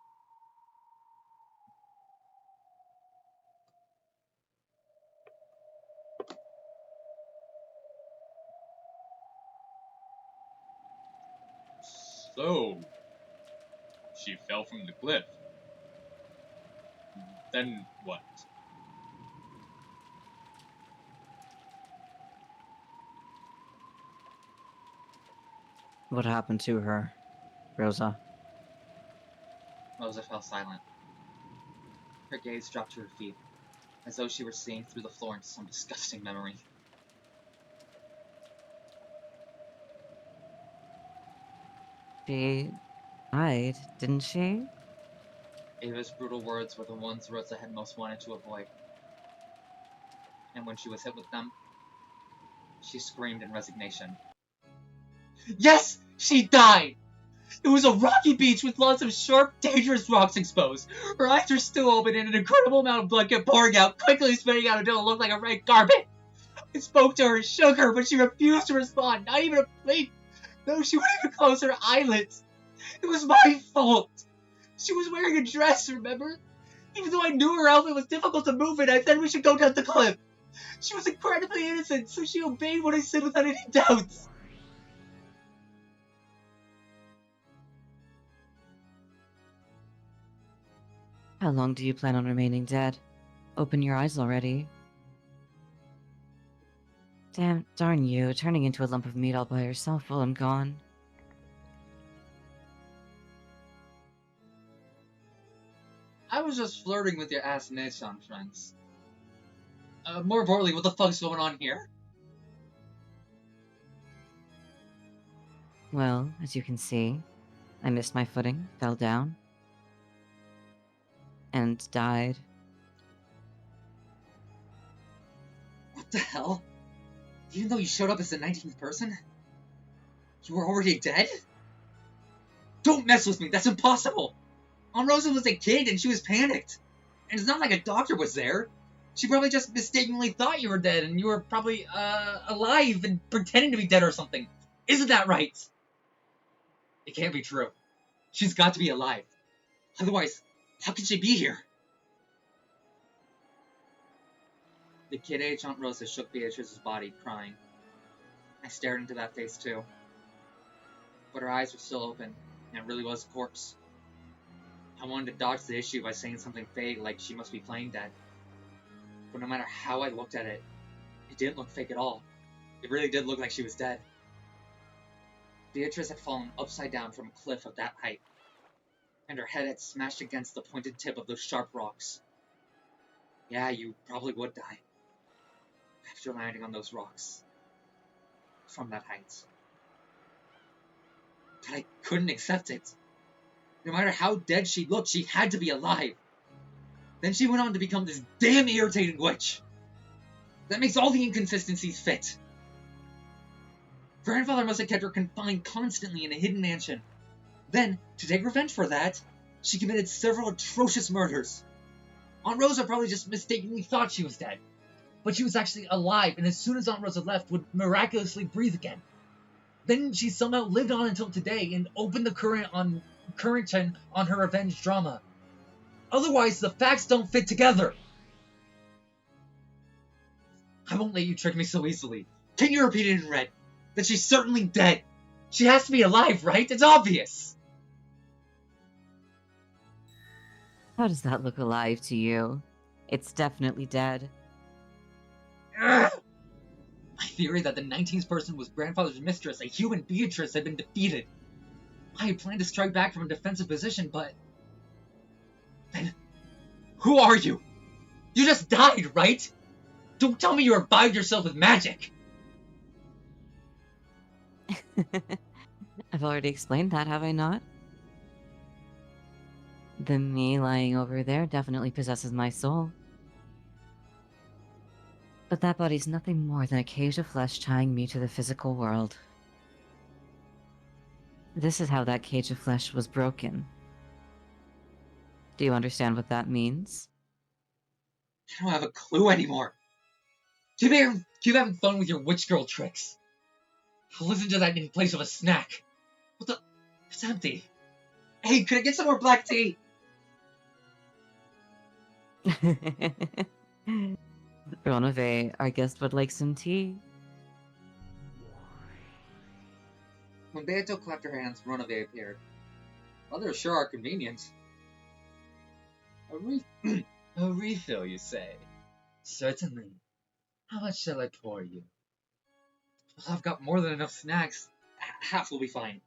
[SPEAKER 3] So, she fell from the cliff. Then what?
[SPEAKER 2] What happened to her, Rosa?
[SPEAKER 1] Rosa fell silent. Her gaze dropped to her feet, as though she were seeing through the floor into some disgusting memory.
[SPEAKER 2] She died, didn't she?
[SPEAKER 1] Ava's brutal words were the ones Rosa had most wanted to avoid. And when she was hit with them, she screamed in resignation. Yes! She died! It was a rocky beach with lots of sharp, dangerous rocks exposed. Her eyes were still open and an incredible amount of blood kept pouring out, quickly spitting out until it looked like a red carpet. I spoke to her, shook her, but she refused to respond, not even a blink. No, she wouldn't even close her eyelids. It was my fault. She was wearing a dress, remember? Even though I knew her outfit was difficult to move in, I said we should go down the cliff. She was incredibly innocent, so she obeyed what I said without any doubts.
[SPEAKER 2] How long do you plan on remaining dead? Open your eyes already. Darn you, turning into a lump of meat all by yourself while I'm gone.
[SPEAKER 1] I was just flirting with your ass Nissan friends. More importantly, what the fuck's going on here?
[SPEAKER 2] Well, as you can see, I missed my footing, fell down, and died.
[SPEAKER 1] What the hell? Even though you showed up as the 19th person? You were already dead? Don't mess with me, that's impossible! Aunt Rosa was a kid and she was panicked. And it's not like a doctor was there. She probably just mistakenly thought you were dead and you were probably, alive and pretending to be dead or something. Isn't that right? It can't be true. She's got to be alive. Otherwise, how can she be here? The kid-age Aunt Rosa shook Beatrice's body, crying. I stared into that face too. But her eyes were still open, and it really was a corpse. I wanted to dodge the issue by saying something vague like she must be playing dead. But no matter how I looked at it, it didn't look fake at all. It really did look like she was dead. Beatrice had fallen upside down from a cliff of that height, and her head had smashed against the pointed tip of those sharp rocks. Yeah, you probably would die after landing on those rocks from that height. But I couldn't accept it. No matter how dead she looked, she had to be alive. Then she went on to become this damn irritating witch. That makes all the inconsistencies fit. Grandfather must have kept her confined constantly in a hidden mansion. Then, to take revenge for that, she committed several atrocious murders. Aunt Rosa probably just mistakenly thought she was dead. But she was actually alive, and as soon as Aunt Rosa left, would miraculously breathe again. Then she somehow lived on until today and opened the current on her revenge drama. Otherwise, the facts don't fit together. I won't let you trick me so easily. Can you repeat it in red? That she's certainly dead. She has to be alive, right? It's obvious.
[SPEAKER 2] How does that look alive to you? It's definitely dead.
[SPEAKER 1] Ugh. My theory that the 19th person was grandfather's mistress, a human Beatrice, had been defeated. I had planned to strike back from a defensive position, but... Then, who are you? You just died, right? Don't tell me you revived yourself with magic!
[SPEAKER 2] I've already explained that, have I not? The me lying over there definitely possesses my soul. But that body's nothing more than a cage of flesh tying me to the physical world. This is how that cage of flesh was broken. Do you understand what that means?
[SPEAKER 1] I don't have a clue anymore. Keep having fun with your witch girl tricks. I'll listen to that in place of a snack. What the? It's empty. Hey, could I get some more black tea?
[SPEAKER 2] Ronove, our guest would like some tea.
[SPEAKER 1] When Beato clapped her hands, Ronove appeared. Others sure are convenient. A refill, you say? Certainly. How much shall I pour you? Well, I've got more than enough snacks. Half will be fine.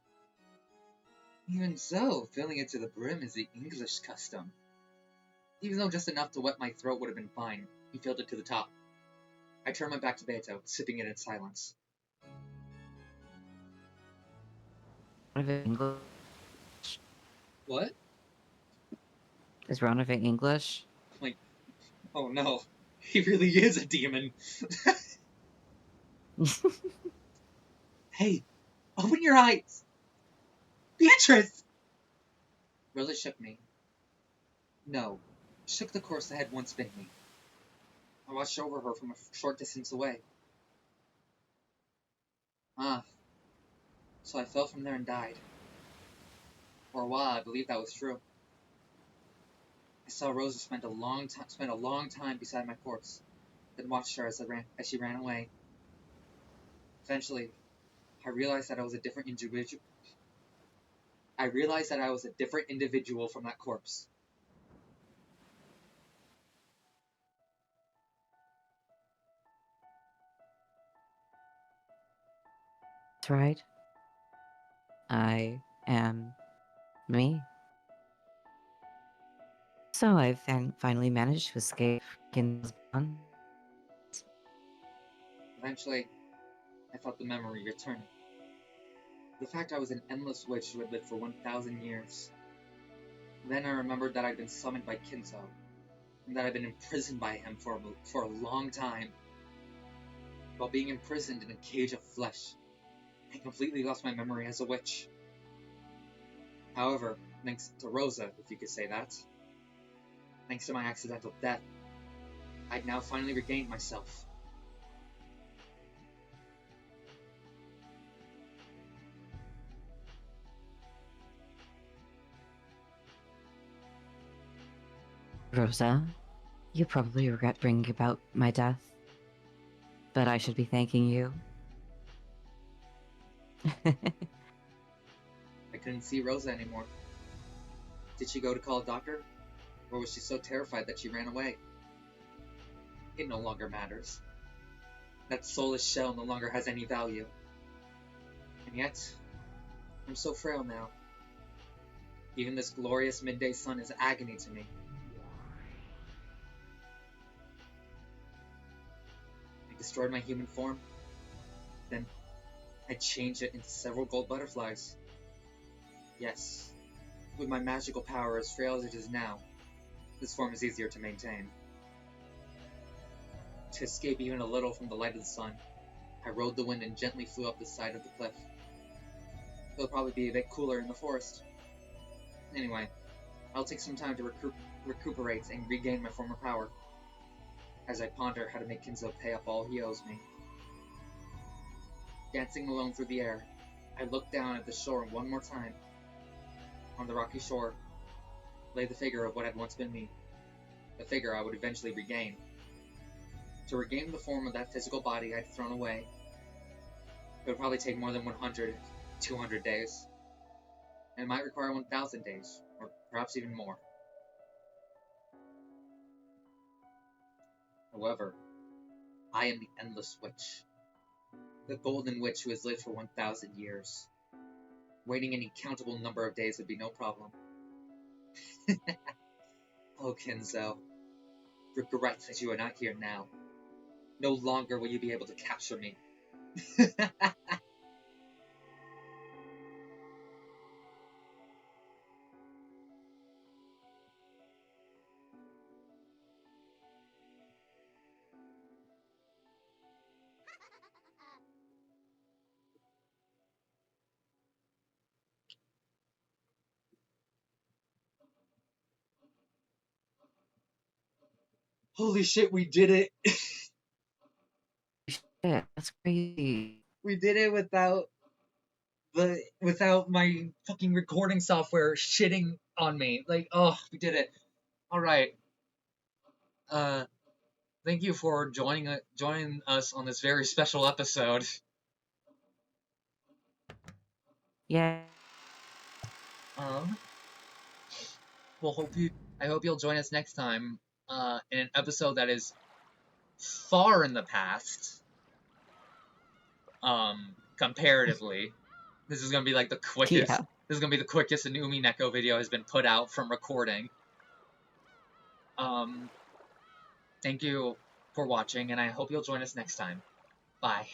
[SPEAKER 1] Even so, filling it to the brim is the English custom. Even though just enough to wet my throat would have been fine, he filled it to the top. I turned my back to Beato, sipping it in silence.
[SPEAKER 2] English?
[SPEAKER 1] What?
[SPEAKER 2] Is Ronove English?
[SPEAKER 1] Like, oh no, he really is a demon. Hey, open your eyes! Beatrice! Rosa shook me. No, shook the course that had once been me. I watched over her from a short distance away. Ah, so I fell from there and died. For a while, I believed that was true. I saw Rosa spend a long time beside my corpse, then watched her as she ran away. Eventually, I realized that I was a different individual. From that corpse.
[SPEAKER 2] That's right. I am me. So I've finally managed to escape Kin's bond.
[SPEAKER 1] Eventually, I felt the memory returning. The fact I was an endless witch who had lived for 1,000 years. Then I remembered that I'd been summoned by Kinzo, and that I'd been imprisoned by him for a long time. While being imprisoned in a cage of flesh, I completely lost my memory as a witch. However, thanks to Rosa, if you could say that, thanks to my accidental death, I'd now finally regained myself.
[SPEAKER 2] Rosa, you probably regret bringing about my death, but I should be thanking you.
[SPEAKER 1] I couldn't see Rosa anymore. Did she go to call a doctor? Or was she so terrified that she ran away? It no longer matters. That soulless shell no longer has any value. And yet, I'm so frail now. Even this glorious midday sun is agony to me. I destroyed my human form. Then I changed it into several gold butterflies. Yes, with my magical power as frail as it is now, this form is easier to maintain. To escape even a little from the light of the sun, I rode the wind and gently flew up the side of the cliff. It'll probably be a bit cooler in the forest. Anyway, I'll take some time to recuperate and regain my former power, as I ponder how to make Kinzo pay up all he owes me. Dancing alone through the air, I looked down at the shore one more time. On the rocky shore lay the figure of what had once been me, the figure I would eventually regain. To regain the form of that physical body I'd thrown away, it would probably take more than 100, 200 days. And it might require 1,000 days, or perhaps even more. However, I am the Endless Witch, the Golden Witch who has lived for 1,000 years. Waiting any countable number of days would be no problem. Oh, Kinzo, regret that you are not here now. No longer will you be able to capture me. Holy shit, we did it!
[SPEAKER 2] Shit, that's crazy.
[SPEAKER 1] We did it without my fucking recording software shitting on me. Like, oh, we did it. Alright. Thank you for joining us on this very special episode.
[SPEAKER 2] Yeah.
[SPEAKER 1] Well, I hope you'll join us next time, in an episode that is far in the past, comparatively. This is gonna be like the quickest.
[SPEAKER 2] Yeah.
[SPEAKER 1] This is gonna be the quickest an Umineko video has been put out from recording. Thank you for watching, and I hope you'll join us next time. Bye.